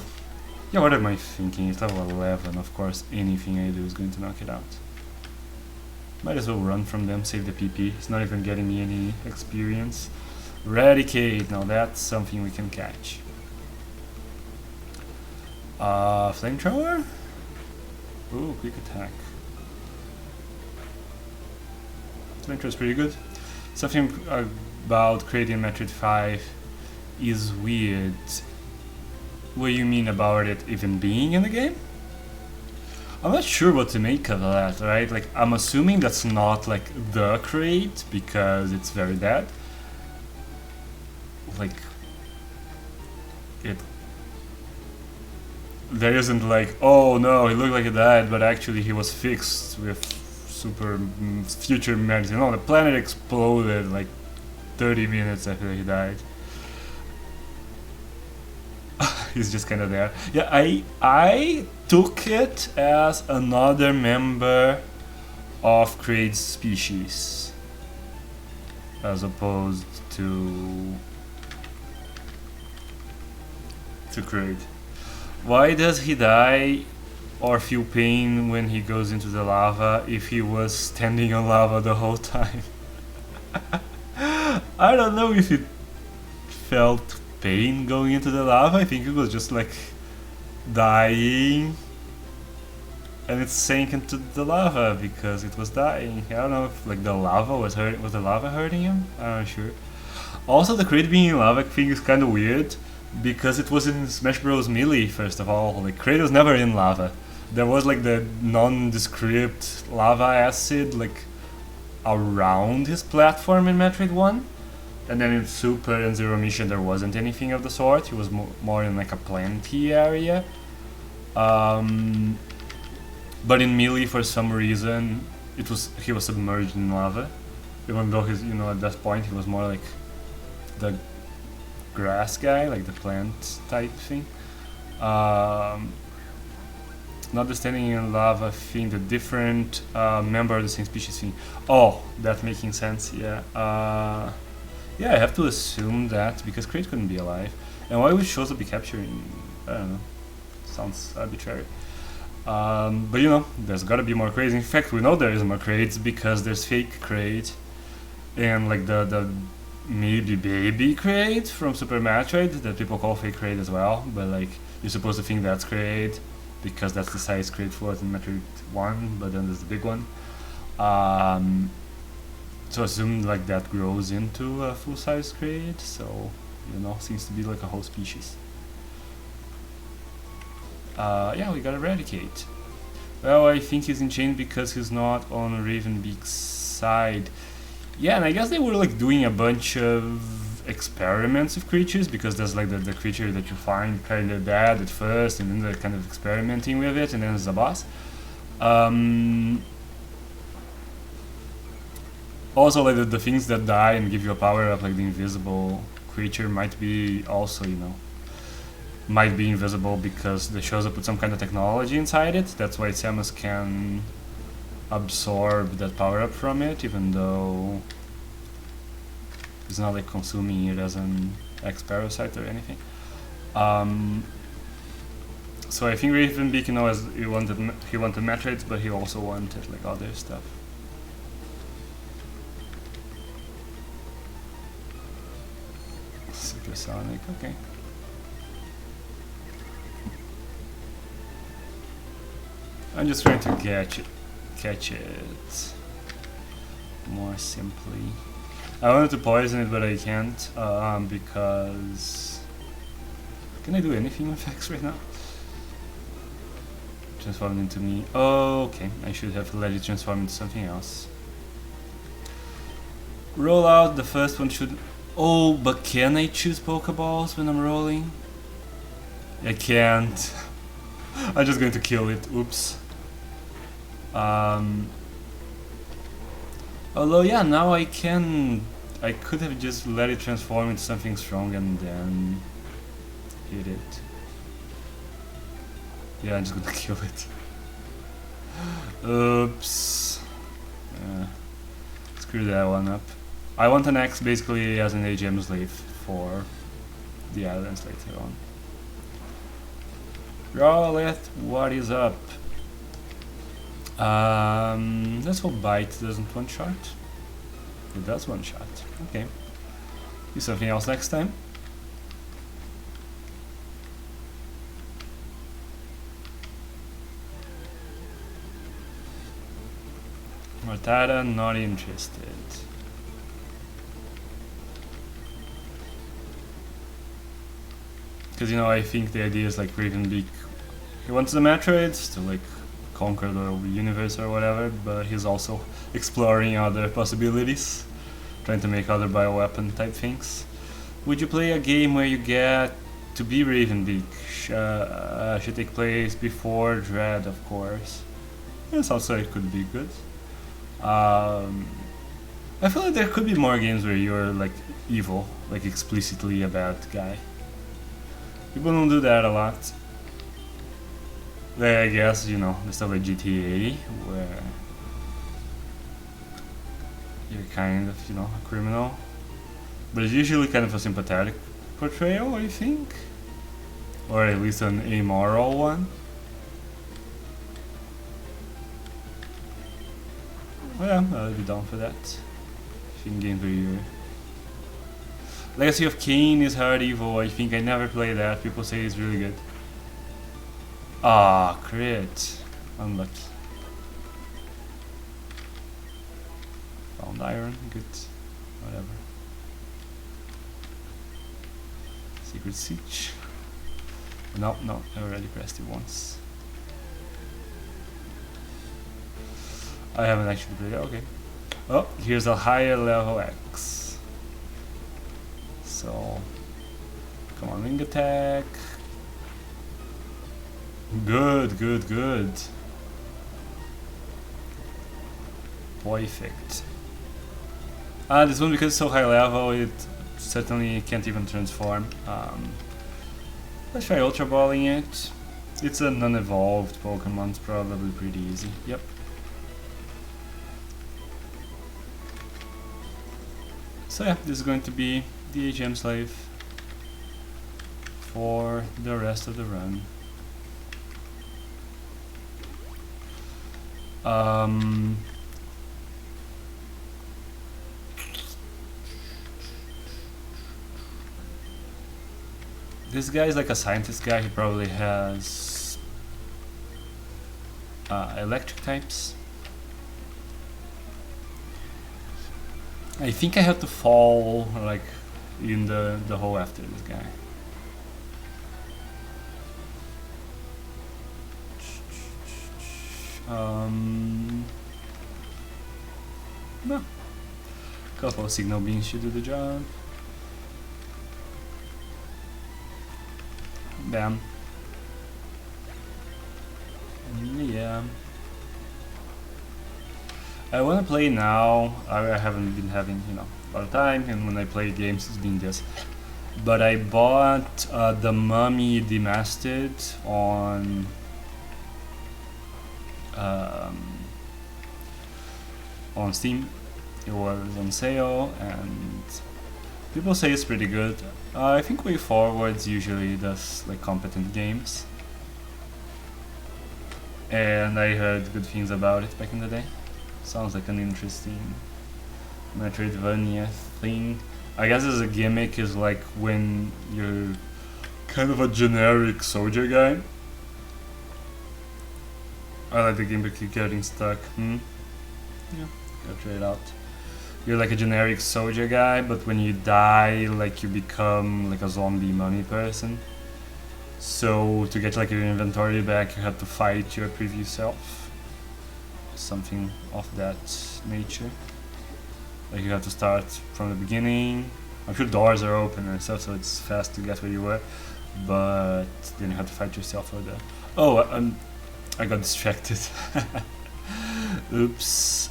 Yeah, what am I thinking? It's level 11, of course anything I do is going to knock it out. Might as well run from them, save the PP. It's not even getting me any experience. Eradicate, now that's something we can catch. Flamethrower? Ooh, quick attack. Flamethrower's pretty good. Something about creating Metroid 5 is weird. What do you mean about it even being in the game? I'm not sure what to make of that, right? Like, I'm assuming that's not like the crate because it's very dead. Like, there isn't like, oh no, he looked like he died, but actually he was fixed with super future medicine. No, the planet exploded like 30 minutes after he died. He's just kind of there. Yeah, I took it as another member of Kraid's species, as opposed to Kraid. Why does he die or feel pain when he goes into the lava if he was standing on lava the whole time? I don't know if it felt pain going into the lava. I think it was just like dying and it sank into the lava because it was dying. I don't know if like the lava was hurting. Was the lava hurting him? I'm not sure. Also, the Kraid being in lava thing is kind of weird because it was in Smash Bros. Melee. First of all, like Kraid was never in lava. There was like the nondescript lava acid like around his platform in Metroid 1. And then in Super and Zero Mission there wasn't anything of the sort. He was more in like a planty area. But in Melee, for some reason, he was submerged in lava. Even though he's, at that point he was more like the grass guy, like the plant type thing. Not the standing in lava thing, the different member of the same species thing. Oh, that's making sense, yeah. Yeah, I have to assume that because Kraid couldn't be alive. And why would Shozo be capturing? I don't know. Sounds arbitrary. But there's gotta be more Kraids. In fact, we know there is more Kraids because there's fake Kraid and like the maybe baby Kraid from Super Metroid that people call fake Kraid as well. But like you're supposed to think that's Kraid because that's the size Kraid was in Metroid 1, but then there's the big one. So assume like that grows into a full-size Kraid, so seems to be like a whole species. Yeah, we got Eradicate. Well, I think he's enchained because he's not on Ravenbeak's side. Yeah, and I guess they were like doing a bunch of experiments with creatures because there's like the creature that you find kind of dead at first, and then they're kind of experimenting with it, and then there's the boss. Also, like the things that die and give you a power up, like the invisible creature, might be also, might be invisible because the Shozo put some kind of technology inside it. That's why Samus can absorb that power up from it, even though it's not like consuming it as an X-Parasite or anything. So I think Ravenbeak, as he wanted Metroids, but he also wanted like other stuff. Supersonic, okay. I'm just trying to catch it more simply. I wanted to poison it, but I can't because can I do anything with X right now? Transform into me. Oh, okay. I should have let it transform into something else. Roll out. The first one should. Oh, but can I choose Pokeballs when I'm rolling? I can't. I'm just going to kill it. Oops. Although, yeah, now I could have just let it transform into something strong and then hit it. Yeah, I'm just gonna kill it. Oops. Screw that one up. I want an X basically as an AGM slave for the islands later on. Rowlet, what is up? Let's hope Bite doesn't one-shot. It does one-shot. Okay. Do something else next time. Mortada, not interested. Because, you know, I think the idea is like Ravenbeak. He wants the Metroids to like conquer the universe or whatever, but he's also exploring other possibilities, trying to make other bioweapon type things. Would you play a game where you get to be Ravenbeak? Should take place before Dread, of course. Yes, also it could be good. I feel like there could be more games where you're like evil, like explicitly a bad guy. People don't do that a lot. Like, I guess, you know, the stuff like GTA, where you're kind of, you know, a criminal. But it's usually kind of a sympathetic portrayal, I think. Or at least an amoral one. Oh yeah, I'll be down for that. I think games where you're... Legacy of Kain is hard evil. I think I never played that. People say it's really good. Ah, crit. Unlucky. Found iron. Good. Whatever. Secret Siege. No, I already pressed it once. I haven't actually played it. Okay. Oh, here's a higher level X. So, come on, wing attack. Good. Perfect. This one, because it's so high level, it certainly can't even transform. Let's try Ultra Balling it. It's an unevolved Pokemon, it's probably pretty easy. Yep. So yeah, this is going to be the HM Slave for the rest of the run. This guy is like a scientist guy. He probably has electric types. I think I have to fall like in the hole after this guy. No. Couple of signal beams should do the job. Bam. Yeah. I wanna play now. I haven't been having, you know, a lot of time, and when I play games it's been this. But I bought the Mummy Demastered on Steam. It was on sale and people say it's pretty good. I think Way Forwards usually does like competent games, and I heard good things about it back in the day. Sounds like an interesting Metroidvania thing. I guess as a gimmick is like when you're kind of a generic soldier guy. I like the gimmick you're getting stuck. Yeah, gotta try it out. You're like a generic soldier guy, but when you die, like you become like a zombie mummy person. So to get like your inventory back, you have to fight your previous self. Something of that nature. Like you have to start from the beginning. I'm sure doors are open and stuff, so it's fast to get where you were. But then you have to fight yourself for the... Oh, I got distracted. Oops.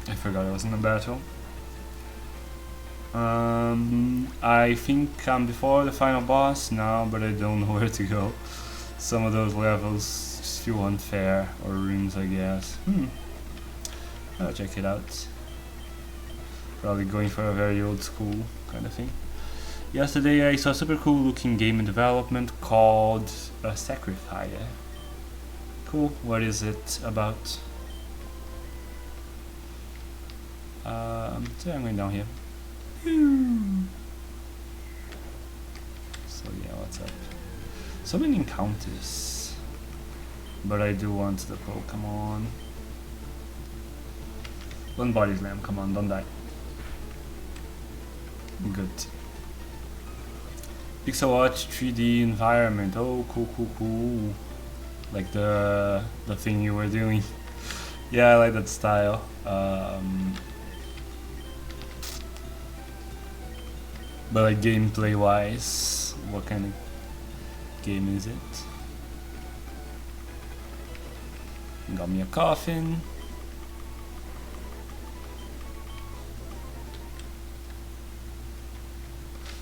I forgot I was in a battle. I think I'm before the final boss now, but I don't know where to go. Some of those levels just feel unfair, or rooms, I guess. I'll check it out. Probably going for a very old school kind of thing. Yesterday I saw a super cool looking game in development called Sacrifice. Cool, what is it about? So I'm going down here. So yeah, what's up? So many encounters. But I do want the Pokemon. One body slam, come on, don't die. Good. Pixel Watch 3D environment. Oh, cool. Like the thing you were doing. Yeah, I like that style. But like gameplay wise, what kind of game is it? Got me a coffin.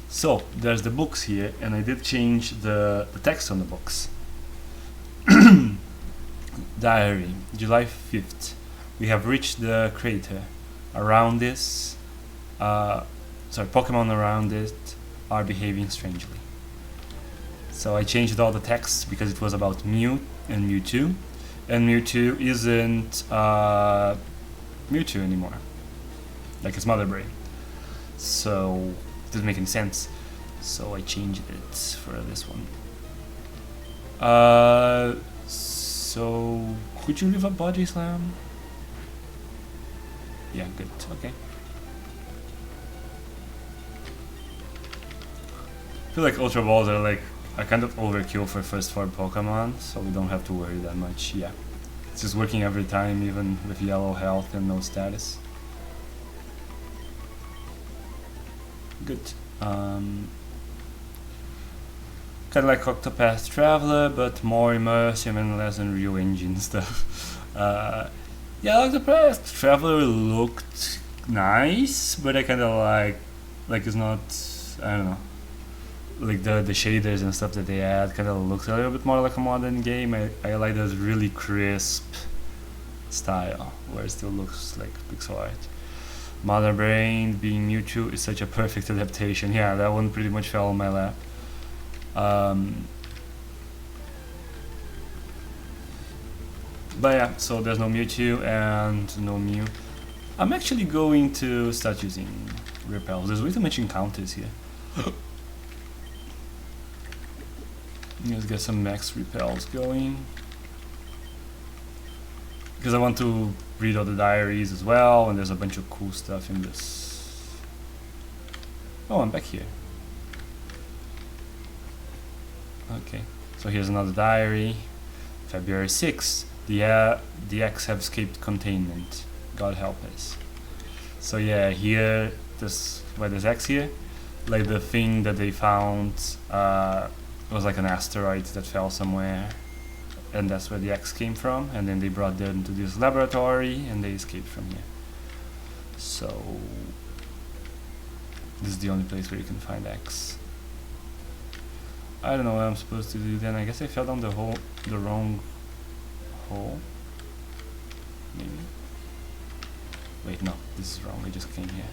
So there's the books here, and I did change the text on the books. Diary, July 5th. We have reached the crater. Around this, Pokemon around it are behaving strangely. So I changed all the text because it was about Mew and Mewtwo, and Mewtwo isn't Mewtwo anymore, like his mother brain. So it doesn't make any sense. So I changed it for this one. So could you leave a body slam? Yeah, good. Okay. I feel like Ultra Balls are like a kind of overkill for first 4 Pokemon, so we don't have to worry that much. Yeah, it's just working every time, even with yellow health and no status. Good. Kind of like Octopath Traveler, but more immersive and less Unreal Engine stuff. Yeah, Octopath Traveler looked nice, but I kind of like it's not, I don't know, like the shaders and stuff that they add kind of looks a little bit more like a modern game. I like this really crisp style, where it still looks like pixel art. Mother Brain being Mewtwo is such a perfect adaptation. Yeah, that one pretty much fell on my lap. But yeah, so there's no Mewtwo and no Mew. I'm actually going to start using repels. There's way too much encounters here. Let's get some max repels going, because I want to read all the diaries as well, and there's a bunch of cool stuff in this. Oh, I'm back here. Okay, so here's another diary. February 6th. The X have escaped containment. God help us. So yeah, here, this where there's X here, like the thing that they found was like an asteroid that fell somewhere, and that's where the X came from, and then they brought them to this laboratory and they escaped from here. So this is the only place where you can find X. I don't know what I'm supposed to do then. I guess I fell down the wrong hole. Maybe. Wait, no, this is wrong. I just came here.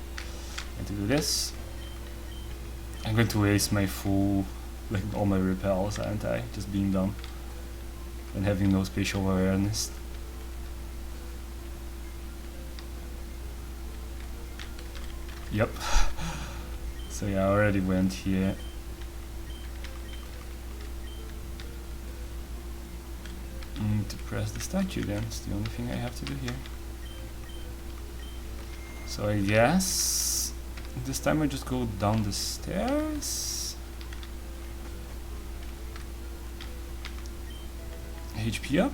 I have to do this. I'm going to waste my full, like all my repels, aren't I? Just being dumb and having no spatial awareness. Yep. So yeah, I already went here. To press the statue then, it's the only thing I have to do here. So I guess this time I just go down the stairs. HP up?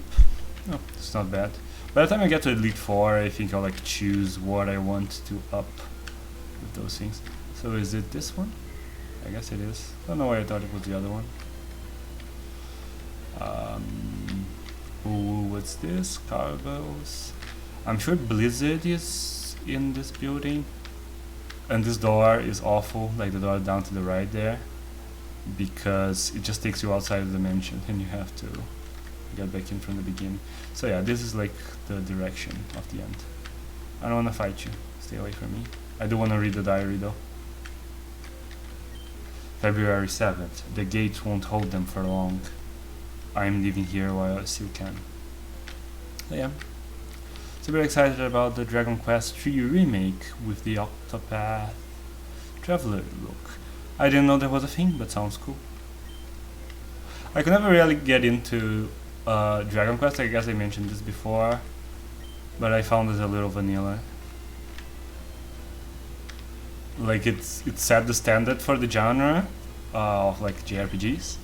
No, it's not bad. By the time I get to Elite 4, I think I'll like choose what I want to up with those things. So is it this one? I guess it is. I don't know why I thought it was the other one. Ooh, what's this? Cargoes. I'm sure Blizzard is in this building. And this door is awful, like the door down to the right there, because it just takes you outside of the dimension and you have to get back in from the beginning. So yeah, this is like the direction of the end. I don't want to fight you. Stay away from me. I do want to read the diary though. February 7th. The gates won't hold them for long. I'm leaving here while I still can. So yeah. Super excited about the Dragon Quest III remake with the Octopath Traveler look. I didn't know there was a thing, but sounds cool. I could never really get into Dragon Quest, I guess I mentioned this before, but I found it a little vanilla. Like it set the standard for the genre of like JRPGs,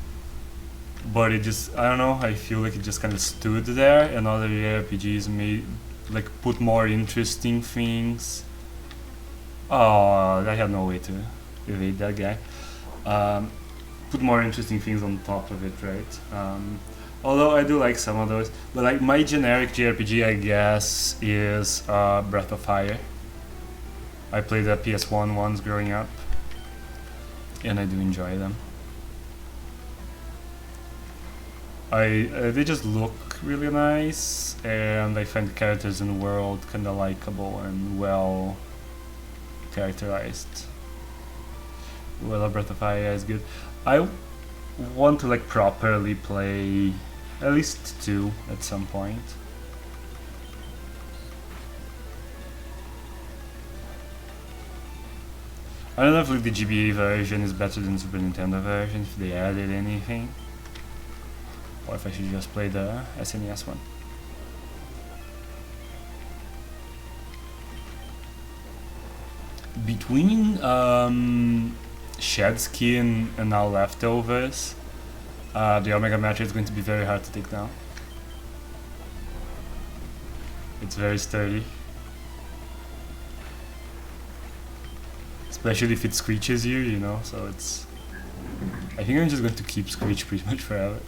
but it just, I don't know, I feel like it just kind of stood there, and other JRPGs made like put more interesting things. Oh, I had no way to evade that guy. Put more interesting things on top of it, right? Although I do like some of those, but like my generic JRPG, I guess, is Breath of Fire. I played the PS1 ones growing up, and I do enjoy them. They just look really nice, and I find the characters in the world kind of likable and well characterized. Well, Breath of Fire is good. I want to like properly play at least 2 at some point. I don't know if like the GBA version is better than the Super Nintendo version, if they added anything, or if I should just play the SNES one. Between Shed Skin and now Leftovers, the Omega Metroid is going to be very hard to take down. It's very sturdy. Especially if it screeches you, you know, so it's... I think I'm just going to keep Screech pretty much forever.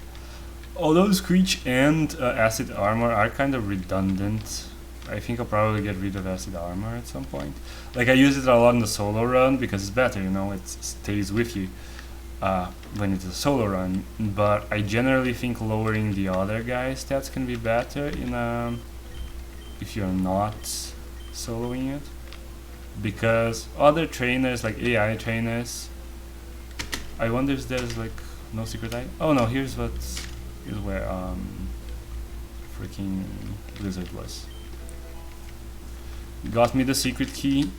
Although Screech and Acid Armor are kind of redundant, I think I'll probably get rid of Acid Armor at some point. Like, I use it a lot in the solo run because it's better, you know, it stays with you when it's a solo run. But I generally think lowering the other guy's stats can be better in if you're not soloing it. Because other trainers, like AI trainers, I wonder if there's like no secret item. Oh no, here's where freaking Blizzard was. Got me the secret key,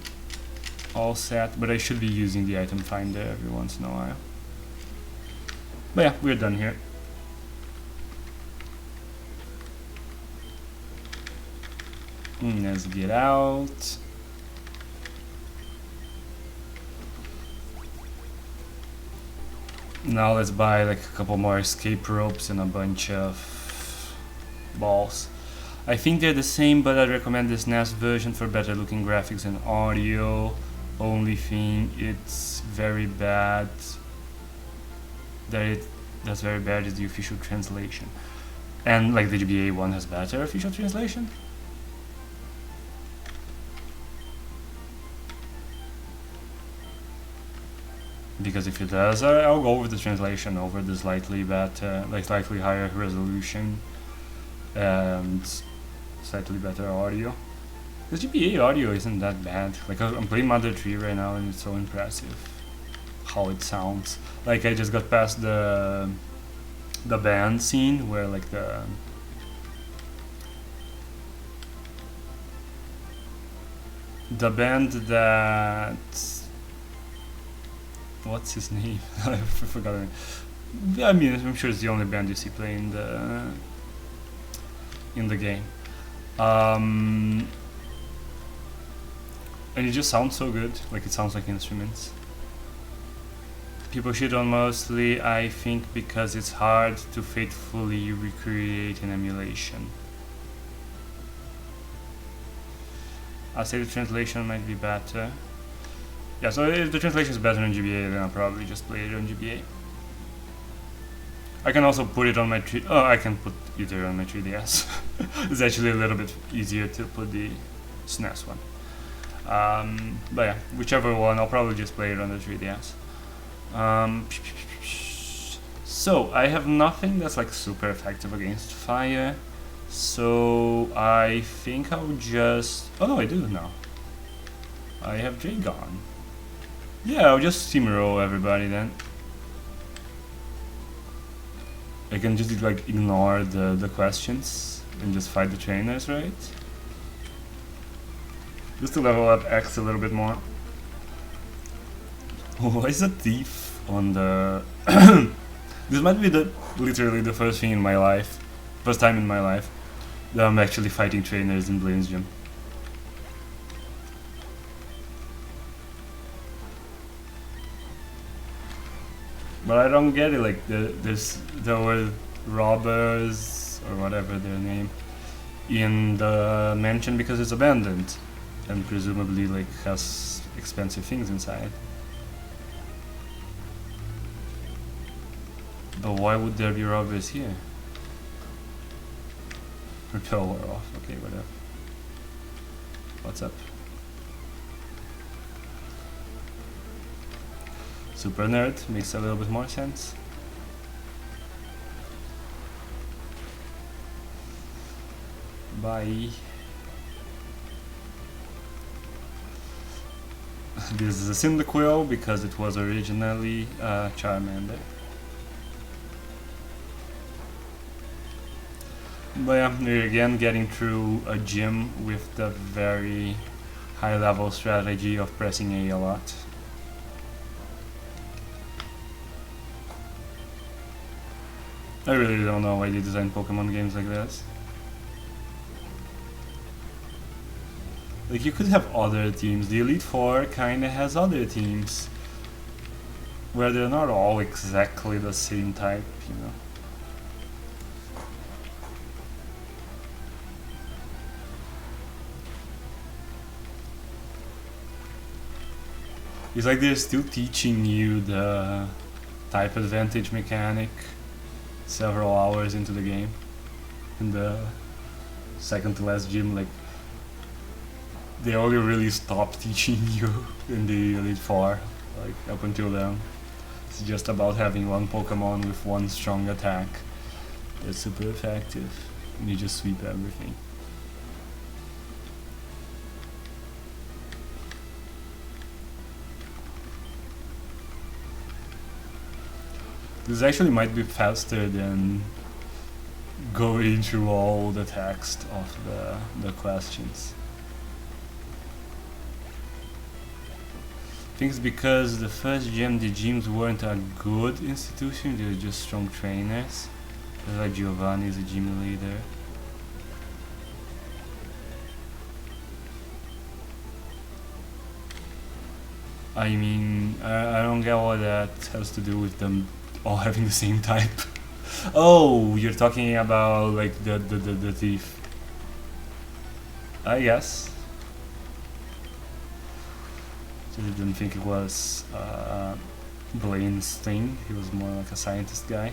all set, but I should be using the item finder every once in a while. But yeah, we're done here. Let's get out. Now let's buy like a couple more escape ropes and a bunch of balls. I think they're the same, but I recommend this NES version for better looking graphics and audio. Only thing it's very bad that's very bad is the official translation. And like the GBA one has better official translation. Because if it does, I'll go with the translation over the slightly better, like slightly higher resolution and slightly better audio. The GBA audio isn't that bad. Like I'm playing Mother 3 right now, and it's so impressive how it sounds. Like I just got past the band scene where like the band that, what's his name? I forgot it. I mean, I'm sure it's the only band you see playing in the game. And it just sounds so good, like it sounds like instruments. People shit on mostly, I think, because it's hard to faithfully recreate an emulation. I'd say the translation might be better. Yeah, so if the translation is better on GBA, then I'll probably just play it on GBA. I can also put it on my I can put either on my 3DS. It's actually a little bit easier to put the SNES one. But yeah, whichever one, I'll probably just play it on the 3DS. So I have nothing that's like super effective against fire. So I think I'll just... Oh no, I do now. I have Dragon. Yeah, I'll just steamroll everybody then. I can just like ignore the questions and just fight the trainers, right? Just to level up X a little bit more. Why is a thief on the... This might be literally the first thing in my life, first time in my life, that I'm actually fighting trainers in Blaine's gym. But I don't get it, like there were robbers or whatever their name in the mansion because it's abandoned and presumably like has expensive things inside. But why would there be robbers here? Repel war off, okay, whatever. What's up? Super nerd makes a little bit more sense. Bye. This is a Cyndaquil because it was originally Charmander. But yeah, we're again getting through a gym with the very high level strategy of pressing A lot. I really don't know why they design Pokemon games like this. Like, you could have other teams. The Elite Four kinda has other teams where they're not all exactly the same type, you know. It's like they're still teaching you the type advantage mechanic several hours into the game. In the second to last gym, like, they only really stopped teaching you in the Elite Four, like up until then. It's just about having one Pokemon with one strong attack that's super effective, and you just sweep everything. This actually might be faster than going through all the text of the questions. I think it's because the first gym, the gyms weren't a good institution, they were just strong trainers. Like Giovanni is a gym leader. I mean, I don't get what that has to do with them all having the same type. Oh, you're talking about like the thief. I guess. So I didn't think it was Blaine's thing. He was more like a scientist guy.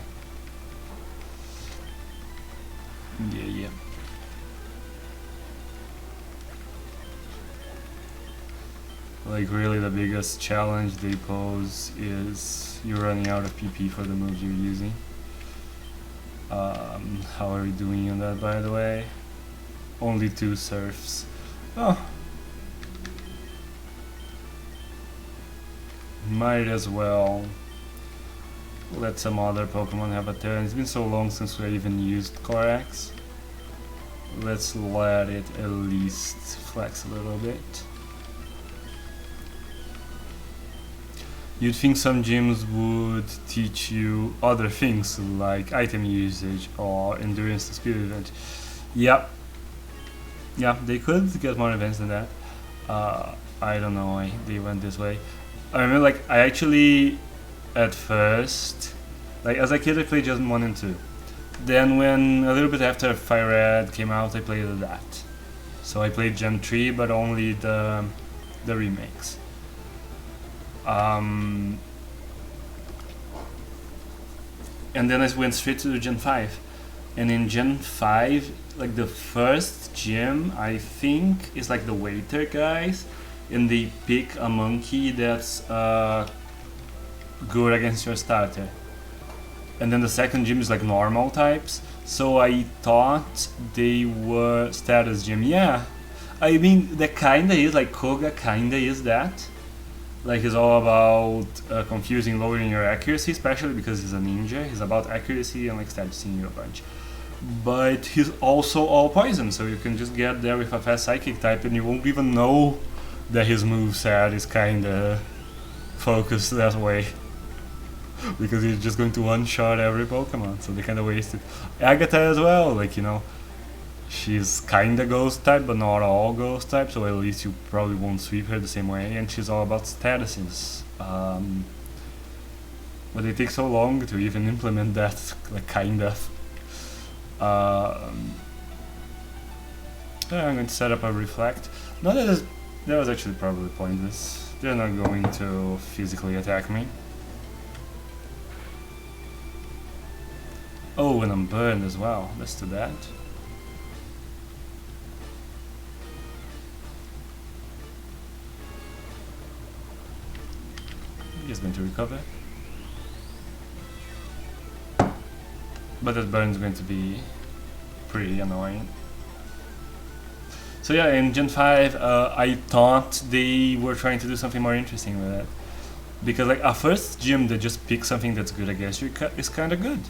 Yeah. Like, really the biggest challenge they pose is you're running out of PP for the moves you're using. How are we doing on that, by the way? Only 2 surfs. Oh. Might as well let some other Pokemon have a turn. It's been so long since we even used Corax. Let's let it at least flex a little bit. You'd think some gyms would teach you other things like item usage or endurance to speed advantage. Yeah, they could get more advanced than that. I don't know why they went this way. I remember, like, I actually, at first, like, as a kid I played Gen 1 and 2. Then when, a little bit after Fire Red came out, I played that. So I played Gen 3, but only the remakes. And then I went straight to Gen 5. And in Gen 5, like, the first gym, I think, is like the waiter guys. And they pick a monkey that's good against your starter. And then the second gym is like normal types. So I thought they were status gym. Yeah, I mean, that kinda is, like, Koga kinda is that. Like he's all about confusing, lowering your accuracy, especially because he's a ninja. He's about accuracy and like statusing you a bunch. But he's also all poison, so you can just get there with a fast psychic type and you won't even know that his moveset is kinda focused that way. Because he's just going to one-shot every Pokemon, so they kinda waste it. Agatha as well, like, you know, she's kinda ghost type, but not all ghost type, so at least you probably won't sweep her the same way, and she's all about statuses. But they take so long to even implement that, like, kind of. Yeah, I'm going to set up a reflect. No, that was actually probably pointless. They're not going to physically attack me. Oh, and I'm burned as well. Let's do that. He's going to recover. But that burn is going to be pretty annoying. So yeah, in Gen 5, I thought they were trying to do something more interesting with it. Because like a first gym that just picks something that's good against you is kind of good.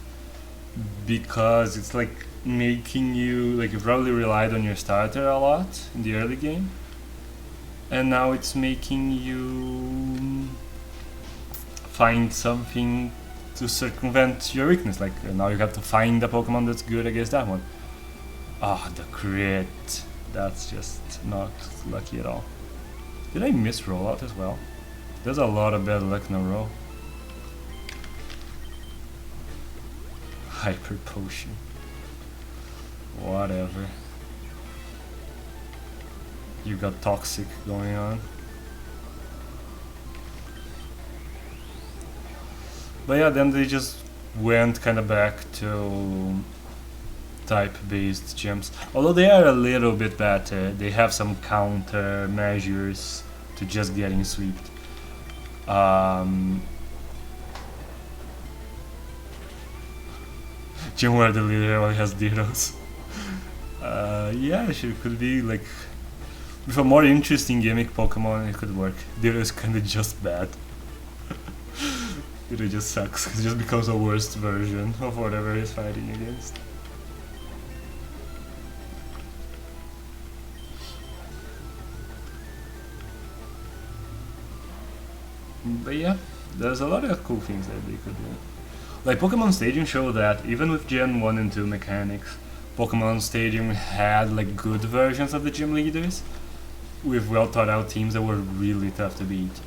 Because it's like making you, like you probably relied on your starter a lot in the early game. And now it's making you find something to circumvent your weakness. Like now you have to find a Pokemon that's good against that one. Ah, the crit. That's just not lucky at all. Did I miss rollout as well? There's a lot of bad luck in a row. Hyper potion. Whatever. You got toxic going on. But yeah, then they just went kind of back to type-based gyms. Although they are a little bit better, they have some counter measures to just getting swept. Gym where the leader only has Diros. Yeah, she could be like with a more interesting gimmick Pokemon. It could work. Diro is kind of just bad. It just sucks. It just becomes a worst version of whatever he's fighting against. But yeah, there's a lot of cool things that they could do. Like Pokemon Stadium showed that even with Gen 1 and 2 mechanics, Pokemon Stadium had like good versions of the gym leaders with well thought out teams that were really tough to beat.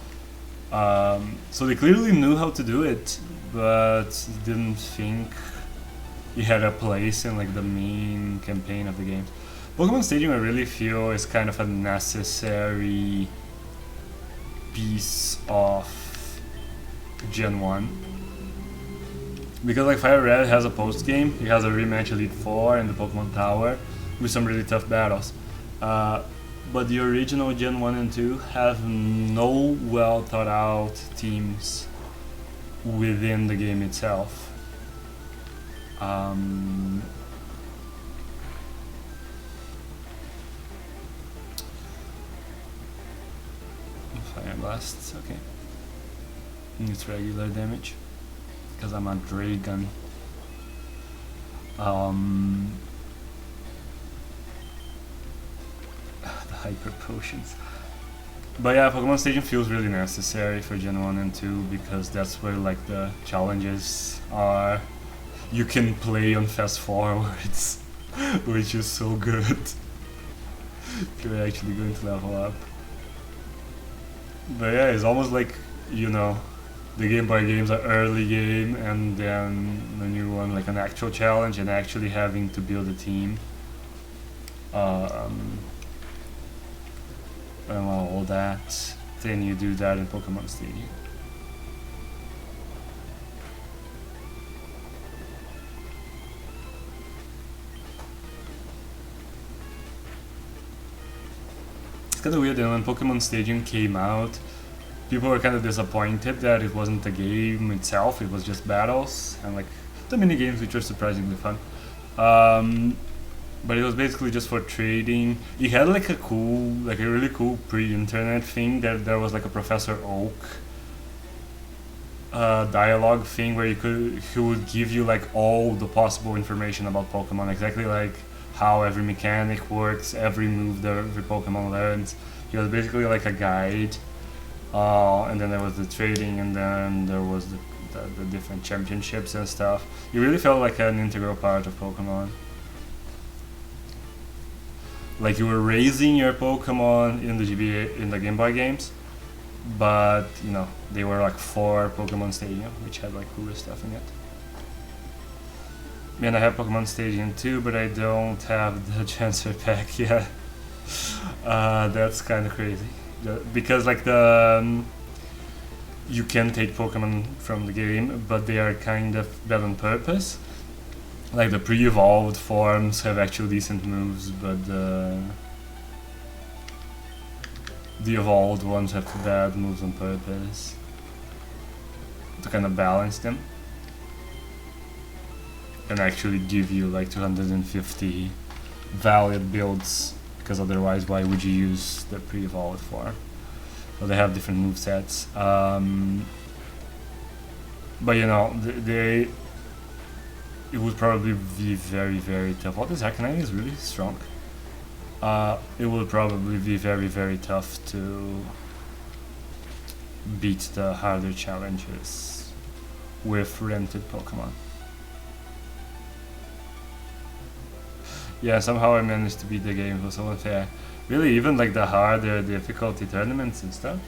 So they clearly knew how to do it, but didn't think it had a place in like the main campaign of the game. Pokemon Stadium I really feel is kind of a necessary piece of Gen 1. Because like Fire Red has a post game, it has a rematch Elite 4 and the Pokemon Tower with some really tough battles. But the original Gen 1 and 2 have no well thought out teams within the game itself. Fire Blast, okay. It's regular damage because I'm a dragon. The hyper potions. But yeah, Pokemon Stadium feels really necessary for Gen 1 and 2 because that's where like the challenges are. You can play on fast forwards, which is so good. You're actually going to level up. But yeah, it's almost like, you know, the Game Boy games are early game, and then when you run like an actual challenge and actually having to build a team, and all that, then you do that in Pokemon Stadium. It's kind of weird that when Pokemon Stadium came out, people were kind of disappointed that it wasn't a game itself, it was just battles and like the mini games, which were surprisingly fun. but it was basically just for trading. It had like a really cool pre-internet thing. There was like a Professor Oak dialogue thing where he would give you like all the possible information about Pokemon, exactly like how every mechanic works, every move that every Pokemon learns. He was basically like a guide, and then there was the trading, and then there was the different championships and stuff. It really felt like an integral part of Pokemon. Like you were raising your Pokemon in the GBA, in the Game Boy games, but you know they were like for Pokemon Stadium, which had like cooler stuff in it. And I have Pokemon Stadium too, but I don't have the transfer pack yet. That's kind of crazy, because like you can take Pokemon from the game, but they are kind of bad on purpose. Like the pre-evolved forms have actually decent moves, but the evolved ones have bad moves on purpose to kind of balance them and actually give you like 250 valid builds, because otherwise why would you use the pre-evolved form? So they have different movesets, but you know it would probably be very, very tough. What is Arcanine is really strong. It will probably be very, very tough to beat the harder challenges with rented Pokemon. Yeah, somehow I managed to beat the game. It was so unfair. Really, even like the harder difficulty tournaments and stuff.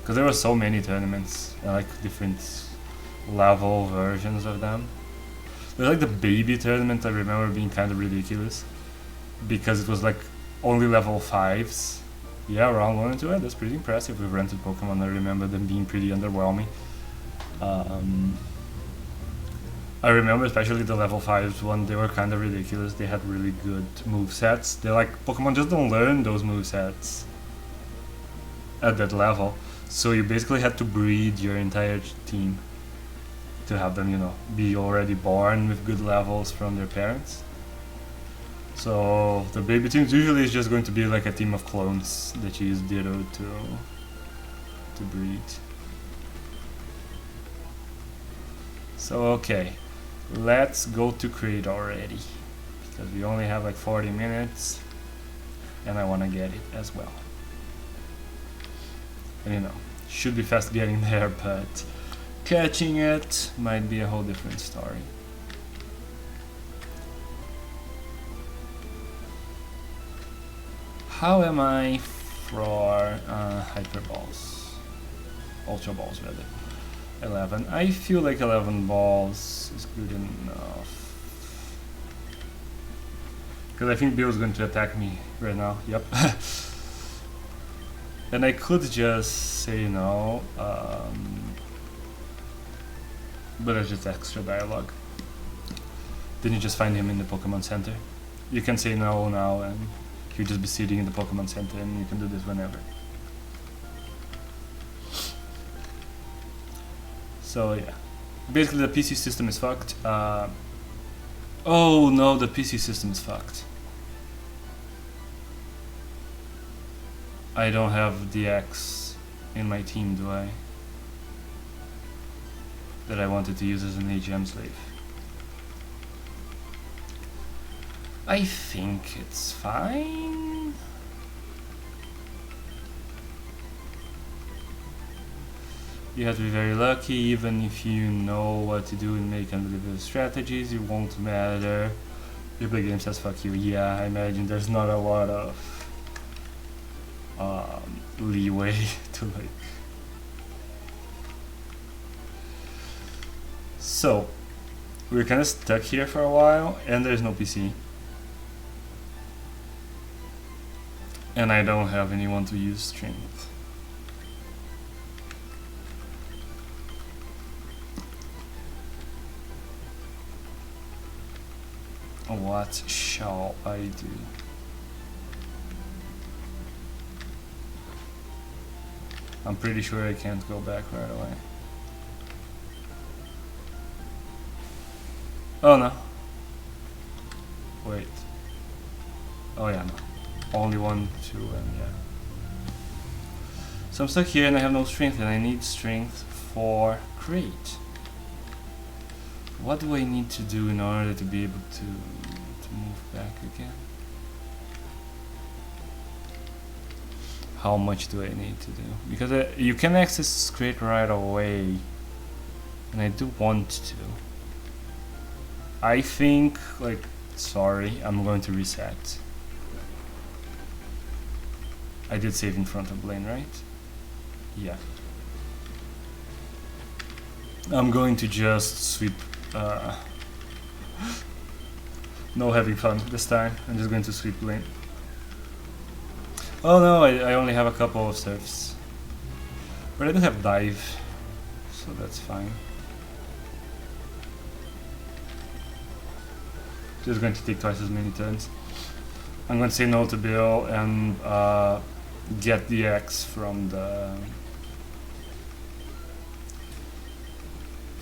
Because there were so many tournaments, and like different level versions of them. There's like the baby tournament I remember being kind of ridiculous, because it was like only level 5s. Yeah, round 1 and 2, that's pretty impressive with rented Pokemon. I remember them being pretty underwhelming. I remember especially the level 5s one, they were kind of ridiculous. They had really good movesets. They're like, Pokemon just don't learn those movesets at that level. So you basically had to breed your entire team to have them, you know, be already born with good levels from their parents. So the baby teams usually is just going to be like a team of clones that you use Ditto to breed. So okay, let's go to Create already, because we only have like 40 minutes and I want to get it as well. And you know, should be fast getting there, but catching it might be a whole different story. How am I for Hyper Balls? Ultra Balls rather. 11. I feel like 11 balls is good enough. Because I think Bill's going to attack me right now. Yep. And I could just say no. But it's just extra dialogue. Then you just find him in the Pokemon Center. You can say no now and he'll just be sitting in the Pokemon Center, and you can do this whenever. So yeah. Basically the PC system is fucked. Oh no, the PC system is fucked. I don't have the X in my team, do I? That I wanted to use as an AGM slave. I think it's fine. You have to be very lucky. Even if you know what to do and make unbelievable strategies, it won't matter if the game says fuck you. Yeah, I imagine there's not a lot of leeway to like. So we're kind of stuck here for a while, and there's no PC. And I don't have anyone to use strength. What shall I do? I'm pretty sure I can't go back right away. Oh no. Wait. Oh yeah, no. Only 1, 2, and yeah. So I'm stuck here and I have no strength, and I need strength for crate. What do I need to do in order to be able to move back again? How much do I need to do? Because you can access this crate right away, and I do want to. I think, like, sorry, I'm going to reset. I did save in front of Blaine, right? Yeah. I'm going to just sweep. No having fun this time. I'm just going to sweep Blaine. Oh no, I only have a couple of surfs. But I do have dive, so that's fine. Just going to take twice as many turns. I'm going to say no to Bill and get the X from the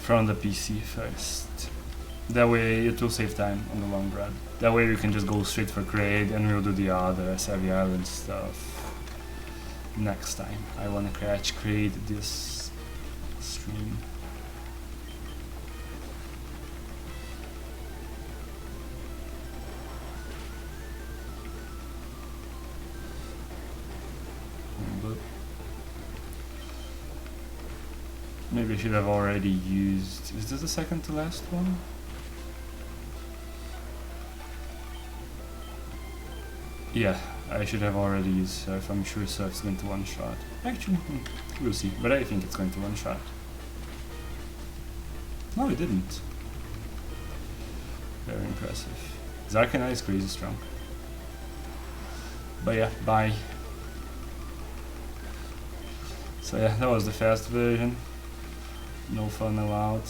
PC first. That way it will save time on the long run. That way we can just go straight for grade and we'll do the other Savvy Island stuff next time. I want to catch grade this stream. But maybe I should have already used... Is this the second to last one? Yeah, I should have already used Surf. I'm sure Surf's going to one-shot. Actually, we'll see. But I think it's going to one-shot. No, it didn't. Very impressive. Zarkana is crazy strong. But yeah, bye. So yeah, that was the fast version. No fun allowed.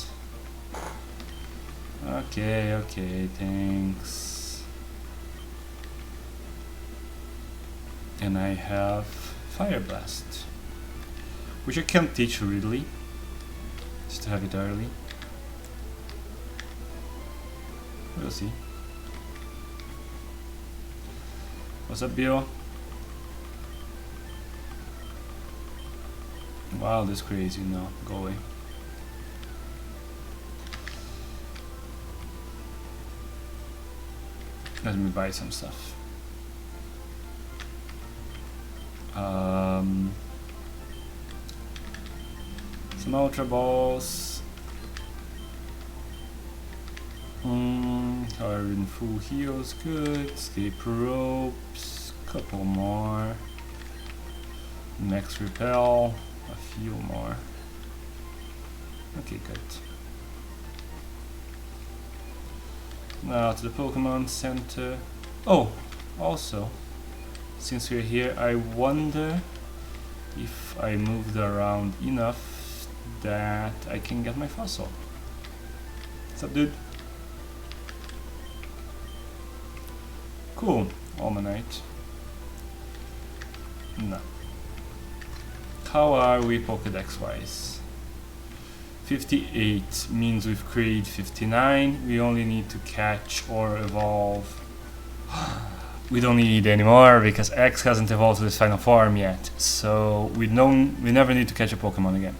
Okay, thanks. And I have Fire Blast, which I can't teach really, just to have it early. We'll see. What's up, Bill? Wow, that's crazy. No, go away. Let me buy some stuff. Some Ultra Balls. Are in full heals, good. Escape Ropes, couple more. Max Repel, a few more. Okay, good. Now to the Pokemon Center. Oh, also, since we're here, I wonder if I moved around enough that I can get my fossil. What's up, dude? Cool. Almanite. No. How are we Pokedex wise? 58 means we've created 59. We only need to catch or evolve. We don't need any more because X hasn't evolved to its final form yet. So we never need to catch a Pokemon again.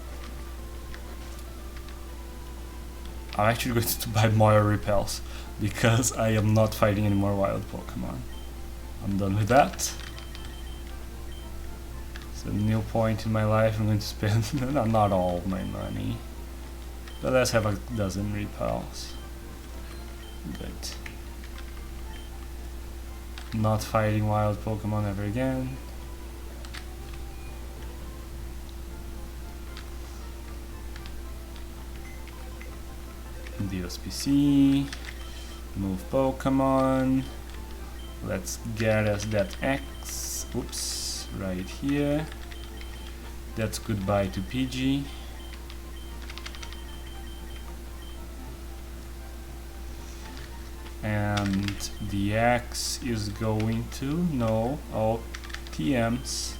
I'm actually going to buy more repels because I am not fighting any more wild Pokemon. I'm done with that. It's a new point in my life. I'm going to spend not all of my money, but let's have a dozen repels. Good. Not fighting wild Pokemon ever again. DSPC, move Pokemon. Let's get us that X. Oops, right here. That's goodbye to PG. And the X is going to know all TMs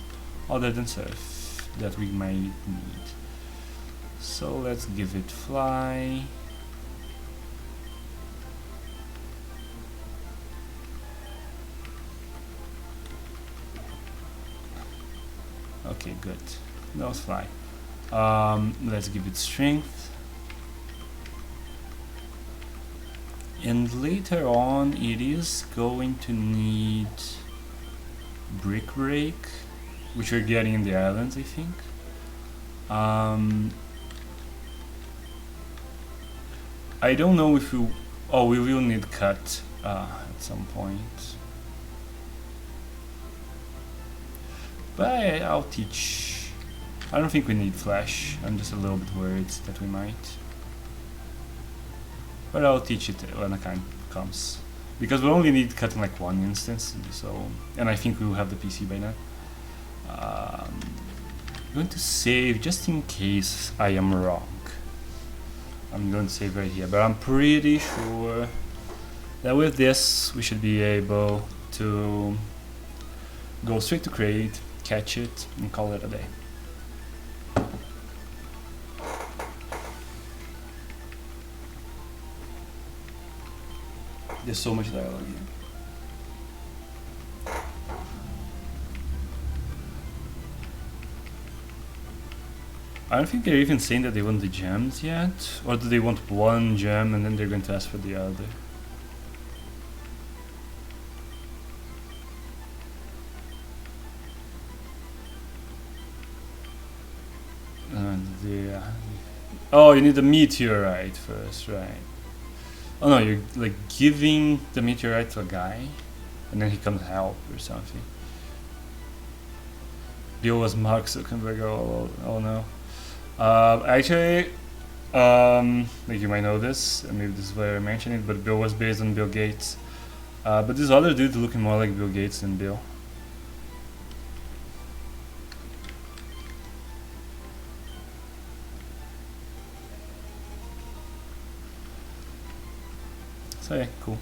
other than Surf that we might need. So let's give it Fly. Okay, good. Those fly. Let's give it strength. And later on, it is going to need brick break, which we're getting in the islands, I think. I don't know if we... Oh, we will need cut at some point. But I'll teach. I don't think we need flash. I'm just a little bit worried that we might. But I'll teach it when the time comes. Because we only need cut in like one instance, so... And I think we will have the PC by now. I'm going to save just in case I am wrong. I'm going to save right here, but I'm pretty sure that with this we should be able to go straight to crate, catch it, and call it a day. There's so much dialogue here. I don't think they're even saying that they want the gems yet, or do they want one gem and then they're going to ask for the other? Oh, you need the meteorite first, right? Oh no, you're like giving the meteorite to a guy, and then he comes help or something. Bill was Mark Zuckerberg. Oh no. Actually, like you might know this, and maybe this is why I mentioned it, but Bill was based on Bill Gates. But this other dude looking more like Bill Gates than Bill. So yeah, cool.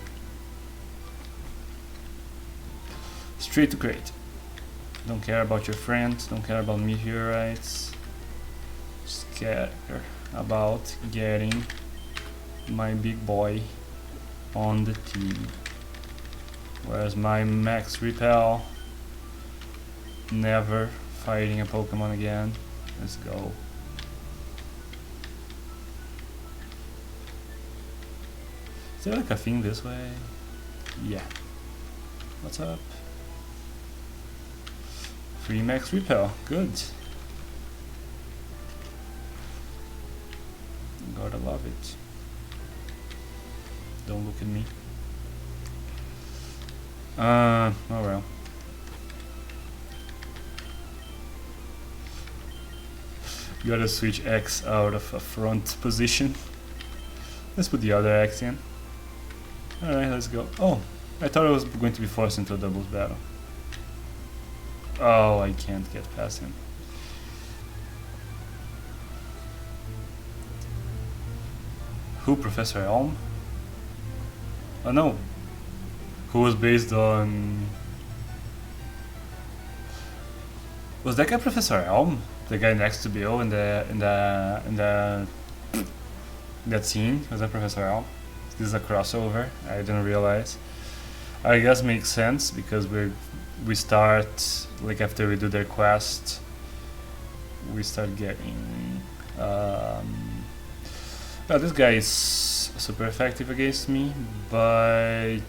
Straight to crate. Don't care about your friends, don't care about meteorites. Just care about getting my big boy on the team. Where's my max repel? Never fighting a Pokemon again. Let's go. Is there like a thing this way? Yeah. What's up? Free max repel. Good. Gotta love it. Don't look at me. Oh well. Gotta switch X out of a front position. Let's put the other X in. Alright, let's go. Oh, I thought I was going to be forced into a doubles battle. Oh, I can't get past him. Who, Professor Elm? Oh no. Who was based on... Was that guy Professor Elm? The guy next to Bill in that scene? Was that Professor Elm? This is a crossover. I didn't realize. I guess makes sense because we start like after we do their quest. We start getting. Well, this guy is super effective against me, but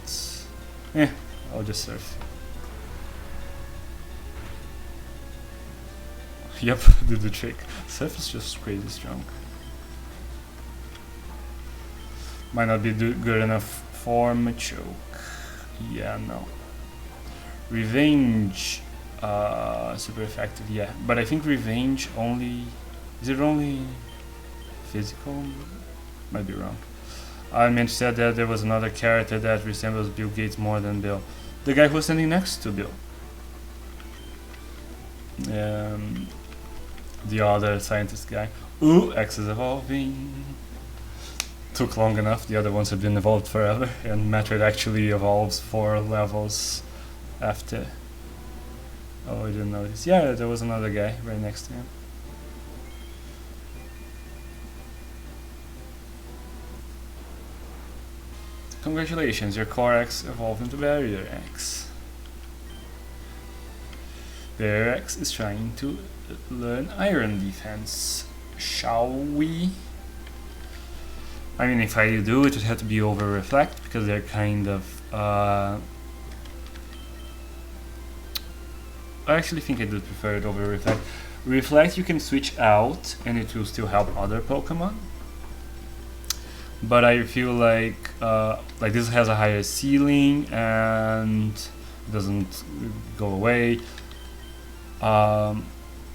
I'll just surf. Yep, did the trick. Surf is just crazy strong. Might not be good enough for Machoke. Yeah, no. Revenge, super effective, yeah. But I think Revenge only... Is it only physical? Might be wrong. I meant to say that there was another character that resembles Bill Gates more than Bill. The guy who was standing next to Bill. The other scientist guy. Ooh, X is evolving. Took long enough, the other ones have been evolved forever, and Metroid actually evolves 4 levels after. Oh, I didn't notice. Yeah, there was another guy right next to him. Congratulations, your Core X evolved into Barrier X. Berex is trying to learn Iron Defense. Shall we? I mean, if I do, it would have to be over Reflect, because they're kind of... I actually think I do prefer it over Reflect. Reflect you can switch out, and it will still help other Pokemon. But I feel like this has a higher ceiling, and doesn't go away.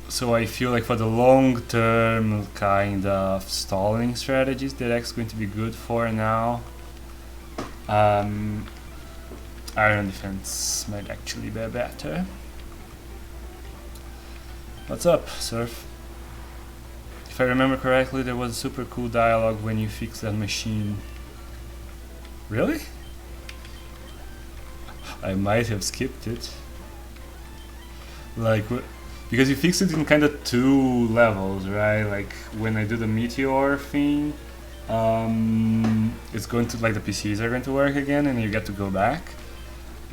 So I feel like for the long-term kind of stalling strategies, that X is going to be good for now. Iron Defense might actually be better. What's up, Surf? If I remember correctly, there was a super cool dialogue when you fixed that machine. Really? I might have skipped it. Like, because you fixed it in kind of 2 levels, right? Like, when I do the Meteor thing, it's going to, like, the PCs are going to work again and you get to go back.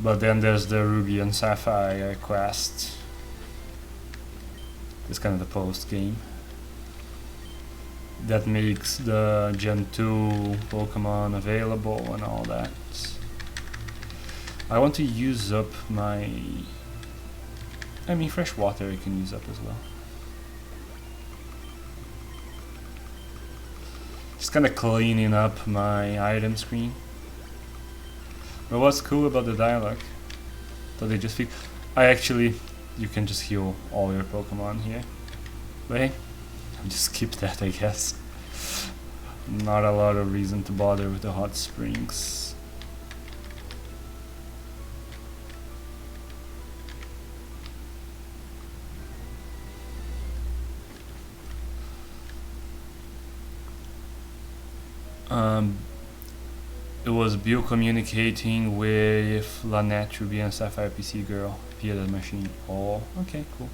But then there's the Ruby and Sapphire quest. It's kind of the post game. That makes the Gen 2 Pokemon available and all that. I want to use up my... I mean, fresh water I can use up as well. Just kind of cleaning up my item screen. But what's cool about the dialogue? So they just fix... you can just heal all your Pokemon here. But hey, I'll just skip that, I guess. Not a lot of reason to bother with the hot springs. It was Bill communicating with Lynette, Ruby and Sapphire PC girl via the machine. Oh, okay, cool.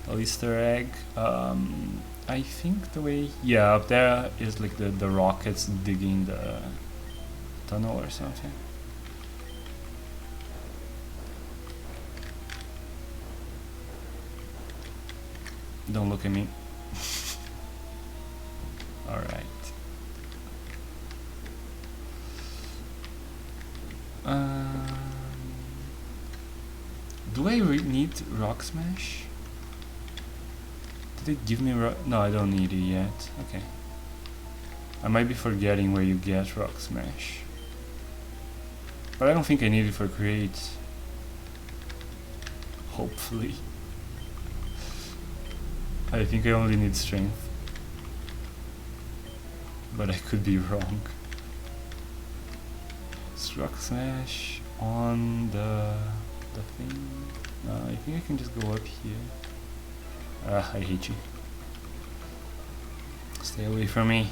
A Easter egg. I think the way... Yeah, up there is like the rockets digging the tunnel or something. Don't look at me. Alright. Do I need Rock Smash? Did it give me rock? No, I don't need it yet. Okay. I might be forgetting where you get Rock Smash. But I don't think I need it for Create. Hopefully. I think I only need Strength. But I could be wrong. Rock Smash on the thing. No, I think I can just go up here. I hate you. Stay away from me.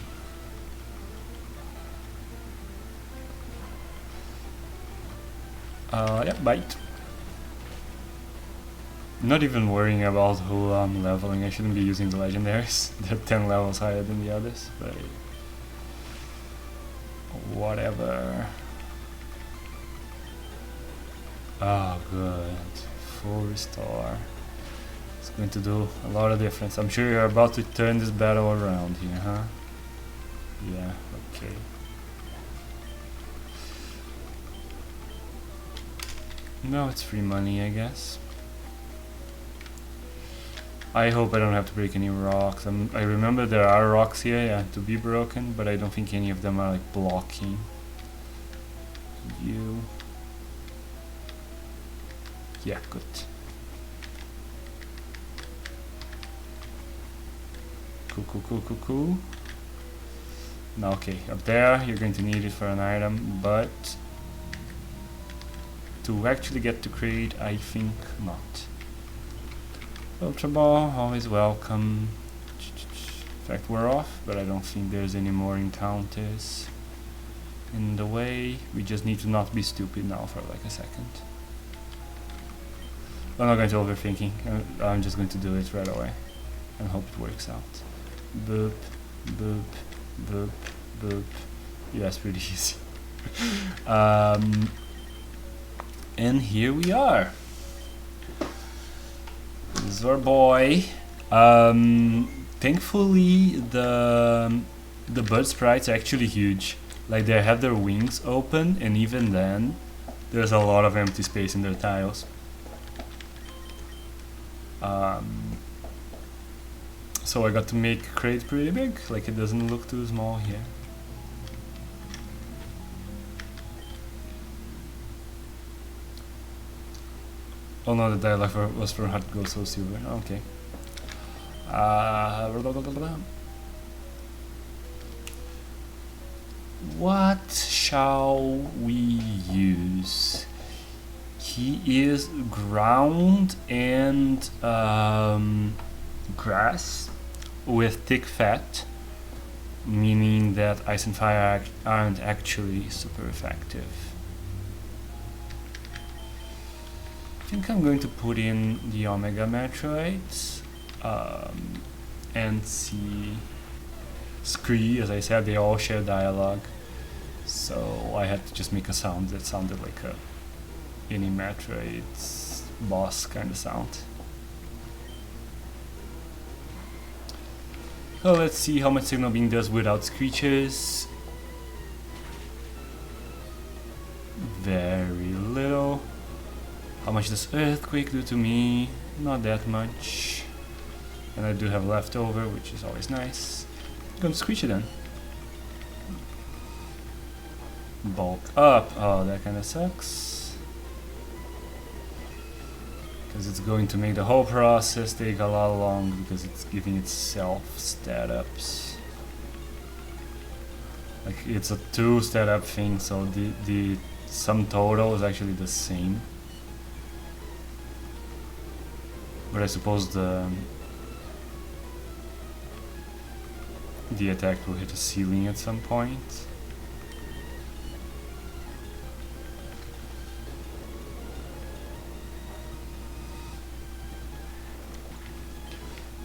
Yeah, bite. Not even worrying about who I'm leveling. I shouldn't be using the legendaries. They're 10 levels higher than the others, but whatever. Oh, good. Full restore. It's going to do a lot of difference. I'm sure you're about to turn this battle around here, huh? Yeah, okay. No, it's free money, I guess. I hope I don't have to break any rocks. I remember there are rocks here, yeah, to be broken, but I don't think any of them are like blocking you. Yeah, good. Cool. Now, okay, up there, you're going to need it for an item, but to actually get to create, I think not. Ultra Ball, always welcome. In fact, we're off, but I don't think there's any more encounters in the way. We just need to not be stupid now for like a second. I'm not going to overthinking. I'm just going to do it right away and hope it works out. Boop, boop, boop, boop. Yeah, it's pretty easy. And here we are. is our boy. Thankfully, the bird sprites are actually huge. Like, they have their wings open, and even then, there's a lot of empty space in their tiles. So I got to make a crate pretty big, like it doesn't look too small here. Oh no, the dialogue was for Heart Gold Soul Silver. Okay. What shall we use? He is ground and grass with thick fat, meaning that ice and fire aren't actually super effective. I think I'm going to put in the Omega Metroids and see Scree. As I said, they all share dialogue, so I had to just make a sound that sounded like a any Metroid's boss kind of sound. So let's see how much Signal Beam does without screeches. Very little. How much does Earthquake do to me? Not that much. And I do have leftover, which is always nice. I'm gonna screech it then. Bulk up. Oh, that kinda sucks. Because it's going to make the whole process take a lot longer because it's giving itself stat ups. Like, it's a 2 stat up thing, so the sum total is actually the same. But I suppose the attack will hit a ceiling at some point.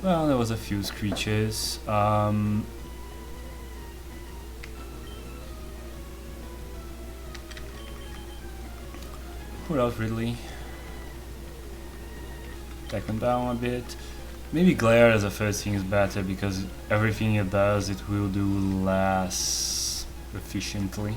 Well, there was a few screeches. Put out Ridley. Attack them down a bit. Maybe Glare as a first thing is better because everything it does it will do less efficiently.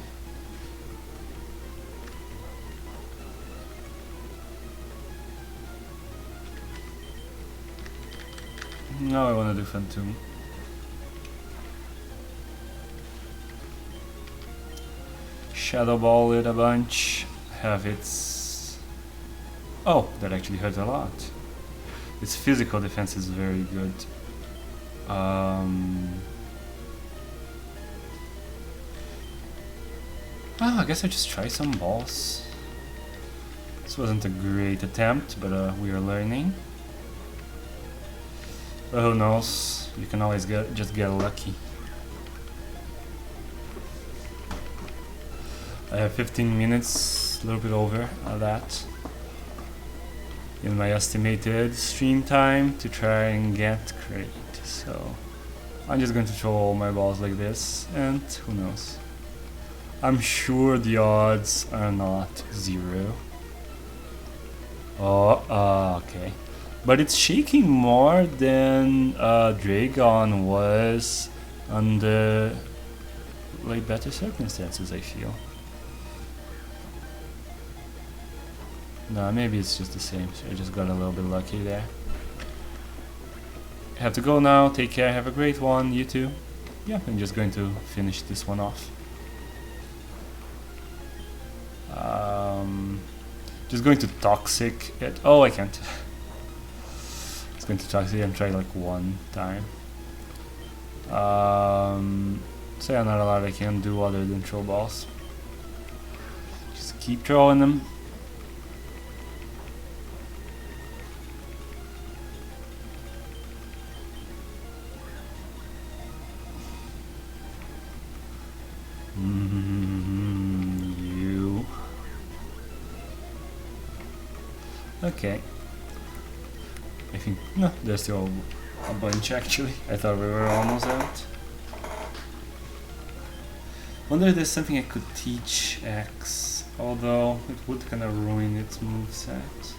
No, I want to do Phantom. Shadow Ball it a bunch. Have its... Oh, that actually hurts a lot. Its physical defense is very good. I guess I just try some balls. This wasn't a great attempt, but we are learning. But who knows? You can always just get lucky. I have 15 minutes, a little bit over that, in my estimated stream time to try and get crate. So I'm just going to throw all my balls like this, and who knows? I'm sure the odds are not 0. Oh, okay. But it's shaking more than Dragon was under like better circumstances, I feel. No, maybe it's just the same, so I just got a little bit lucky there. I have to go now, take care, have a great one, you too. Yeah, I'm just going to finish this one off. Just going to Toxic it. Oh, I can't. It's going to Toxic and try like one time. So yeah, not a lot I can do other than throw balls. Just keep throwing them. You. Okay. I think no, there's still a bunch actually. I thought we were almost out. Wonder if there's something I could teach X, although it would kind of ruin its moveset.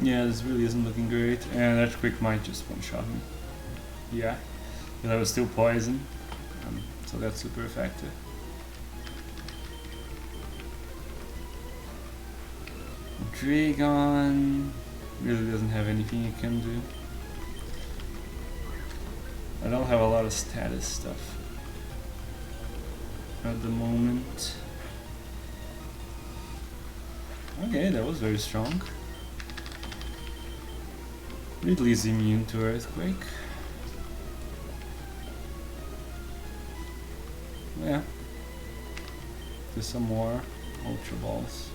Yeah, this really isn't looking great, and Earthquake might just one-shot me. Yeah, but I was still poison, so that's super effective. Dragon really doesn't have anything you can do. I don't have a lot of status stuff at the moment. Okay, that was very strong. Ridley is immune to Earthquake. Yeah. There's some more Ultra Balls.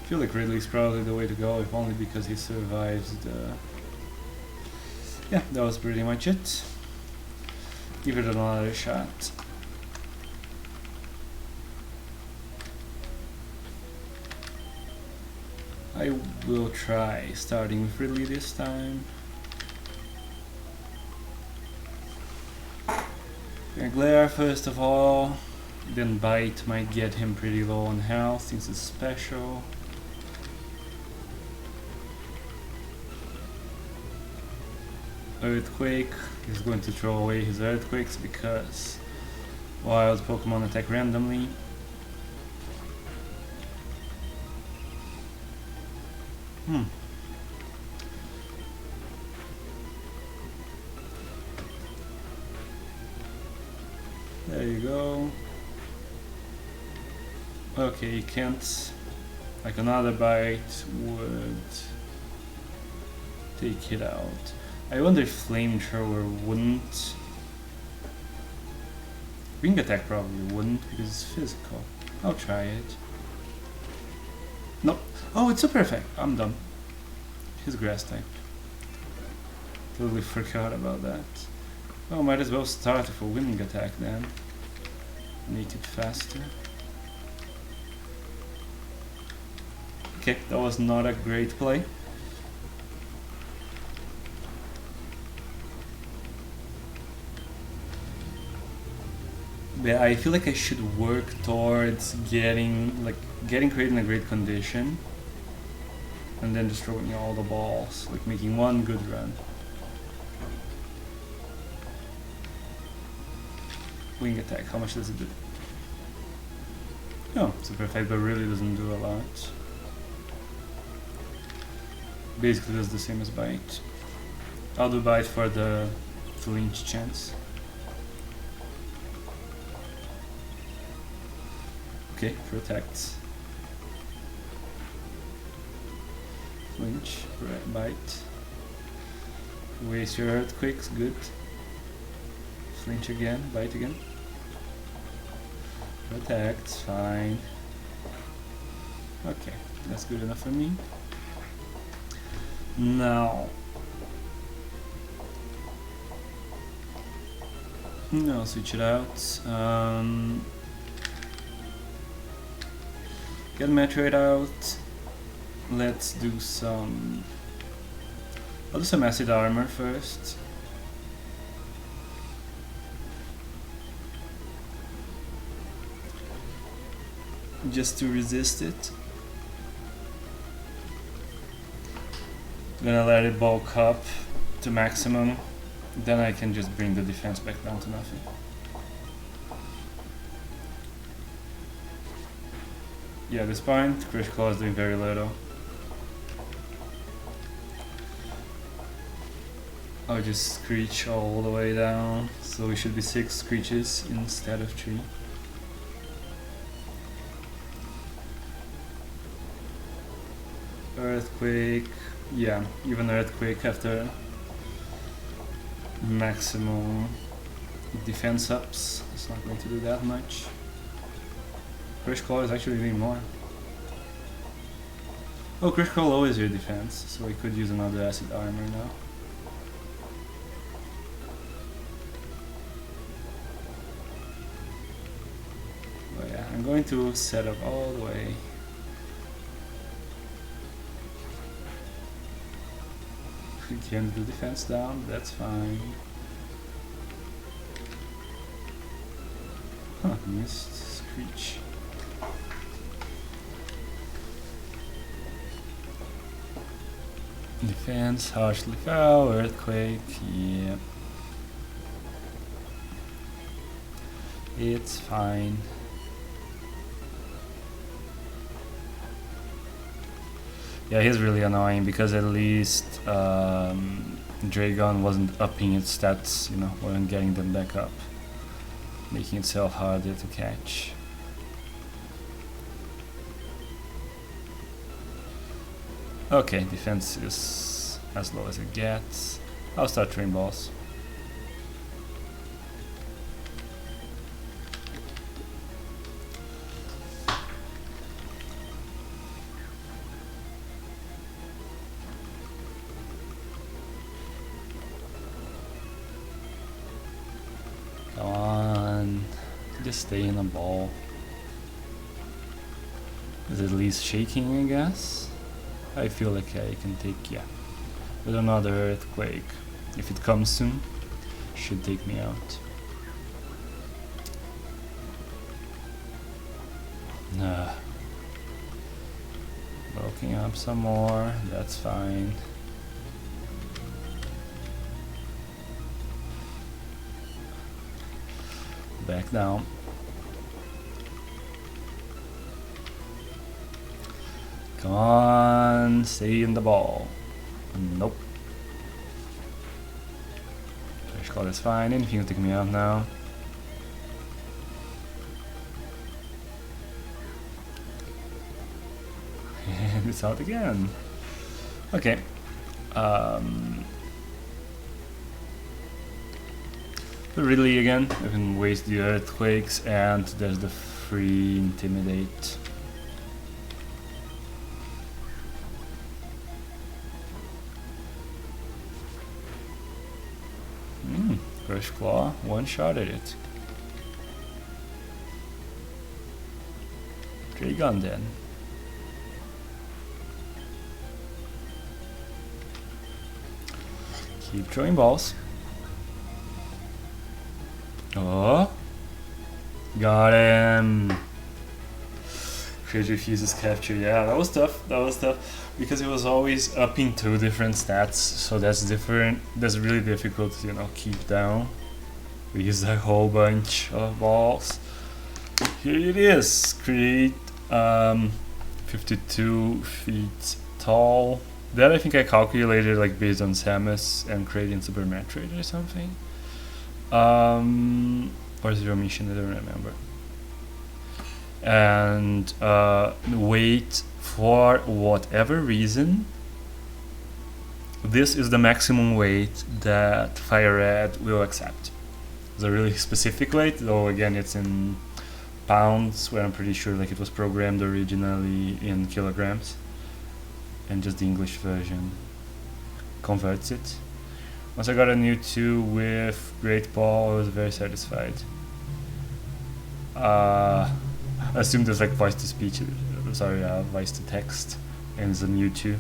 I feel like Ridley's probably the way to go, if only because he survives the... Yeah, that was pretty much it. Give it another shot. I will try starting with Ridley this time. Glare first of all, then Bite might get him pretty low on health since it's special. Earthquake is going to throw away his Earthquakes because wild Pokemon attack randomly. There you go. Okay, you can't... Like another Bite would take it out. I wonder if Flamethrower wouldn't. Wing Attack probably wouldn't because it's physical. I'll try it. Nope. Oh, it's super effect. I'm done. He's Grass type. Totally forgot about that. Oh, might as well start with a Wing Attack then. Make it faster. Okay, that was not a great play. Yeah, I feel like I should work towards getting Kraid in a great condition, and then just throwing all the balls, like making one good run. Wing Attack, how much does it do? Oh, super effect, but really doesn't do a lot. Basically does the same as Bite. I'll do Bite for the flinch chance. Okay, protect. Flinch, Bite. Waste your Earthquakes, good. Flinch again, Bite again. Protect, fine. Okay, that's good enough for me. Now, I'll switch it out. Get Metroid out. Let's do some... I'll do some Acid Armor first. Just to resist it. Gonna let it bulk up to maximum. Then I can just bring the defense back down to nothing. Yeah, at this point, Critical is doing very little. I'll just Screech all the way down, so we should be 6 Screeches instead of 3. Earthquake, yeah, even Earthquake after maximum defense ups, it's not going to do that much. Crush Claw is actually doing more. Oh, Crush Claw lowers your defense, so we could use another Acid Armor now. But yeah, I'm going to set up all the way. We can do defense down, that's fine. Huh, missed Screech. Defense, harshly fell, earthquake, yeah. It's fine. Yeah, he's really annoying because at least Dragon wasn't upping its stats, you know, wasn't getting them back up, making itself harder to catch. Okay, defense is as low as it gets. I'll start throwing balls. Come on, just stay in a ball. Is at least shaking, I guess. I feel like I can take, yeah. With another earthquake, if it comes soon, should take me out. Nah. Bulking up some more, that's fine. Back down. Come on, stay in the ball. Nope. Trash cloud is fine, anything will take me out now. And it's out again. Okay. But really again, I can waste the earthquakes and there's the free intimidate. Crush Claw, one shot at it. Dragon then. Keep throwing balls. Oh, got him. Crazy refuses capture. Yeah, that was tough. That was tough because it was always upping two different stats. So that's different. That's really difficult to, you know, keep down. We used a whole bunch of balls. Here it is. Create 52 feet tall. That I think I calculated like based on Samus and creating Super Metroid or something. Or Zero Mission, I don't remember. And weight, for whatever reason, this is the maximum weight that Fire Red will accept. It's a really specific weight, though again it's in pounds, where I'm pretty sure like it was programmed originally in kilograms, and just the English version converts it. Once I got a new 2 with Great Ball, I was very satisfied. I assume there's like voice to speech, voice to text, and it's a new 2.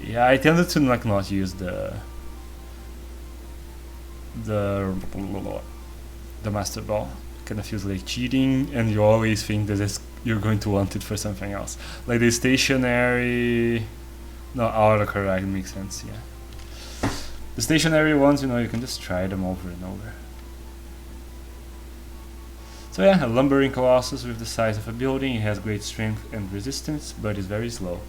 Yeah, I tended to like not use the Master Ball. Kind of feels like cheating, and you always think that you're going to want it for something else. Like the stationary, no, autocorrect makes sense. Yeah. The stationary ones, you know, you can just try them over and over. So yeah, a lumbering colossus with the size of a building. It has great strength and resistance, but is very slow.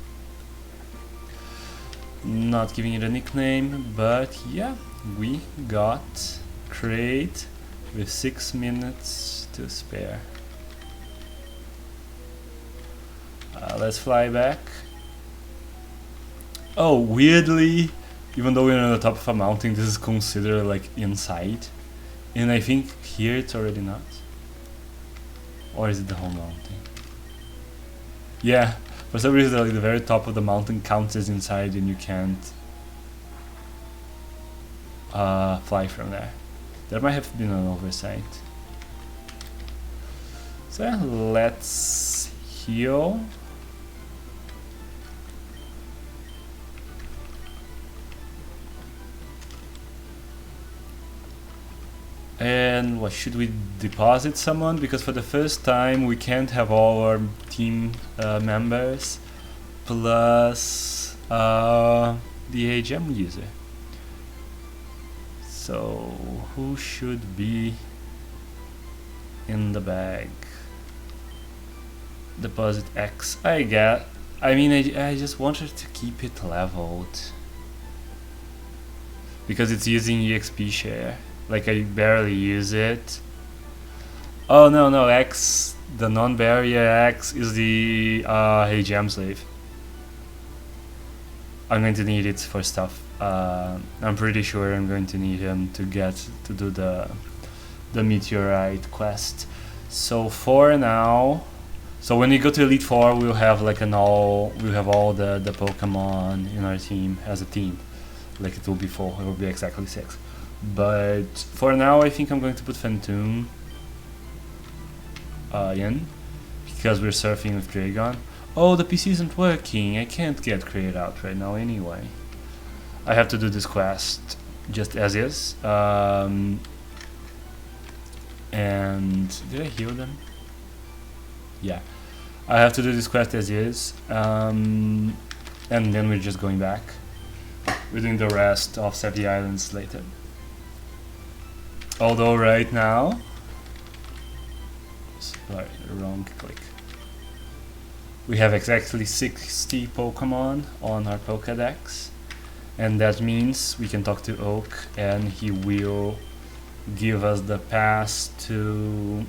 Not giving it a nickname, but yeah, we got Crate with 6 minutes to spare. Let's fly back. Oh, weirdly, even though we're on the top of a mountain, this is considered like inside, and I think here it's already not. Or is it the whole mountain? Yeah, for some reason like the very top of the mountain counts as inside and you can't fly from there. There might have been an oversight. So yeah, let's heal. And what should we deposit someone? Because for the first time we can't have all our team members plus the AGM user. So who should be in the bag? Deposit X. I just wanted to keep it leveled because it's using EXP share. Like, I barely use it. Oh no, X, the non-barrier X is the AGM slave. I'm going to need it for stuff. I'm pretty sure I'm going to need him to do the meteorite quest. So for now, so when we go to Elite 4, we'll have like all the Pokemon in our team as a team. Like it will be 4, it will be exactly 6. But for now, I think I'm going to put Phantom in, because we're surfing with Dragon. Oh, the PC isn't working. I can't get Create out right now anyway. I have to do this quest just as is. And did I heal them? Yeah. I have to do this quest as is. And then we're just going back. We're doing the rest of Savvy Islands later. Although right now, sorry, wrong click. We have exactly 60 Pokemon on our Pokédex, and that means we can talk to Oak and he will give us the pass to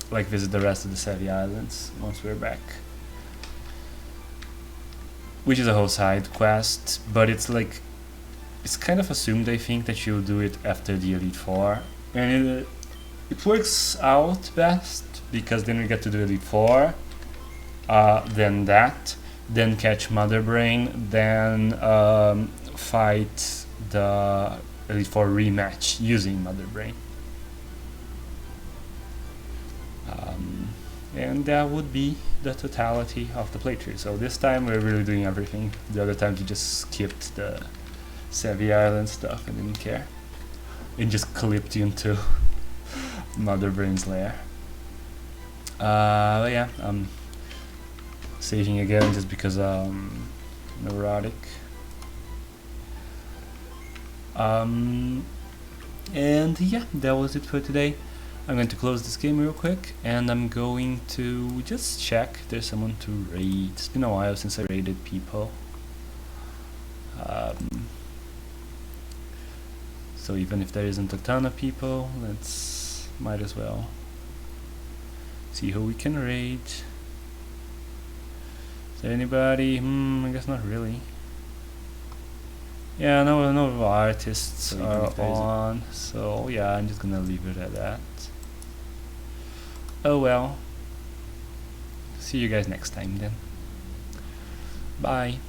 like visit the rest of the Savvy Islands once we're back. Which is a whole side quest, but it's like, it's kind of assumed, I think, that you'll do it after the Elite 4. And it works out best, because then we get to do Elite 4, then catch Mother Brain, then fight the Elite 4 rematch using Mother Brain. And that would be the totality of the playthrough. So this time we're really doing everything. The other times we just skipped the Savvy Island stuff and didn't care. It just clipped you into Mother Brain's lair. But yeah, I'm saving again just because I'm neurotic. And yeah, that was it for today. I'm going to close this game real quick, and I'm going to just check if there's someone to raid. It's been a while since I raided people. So even if there isn't a ton of people, might as well see who we can raid. Is there anybody? I guess not really. Yeah, no artists are on, so yeah, I'm just gonna leave it at that. Oh well. See you guys next time then. Bye.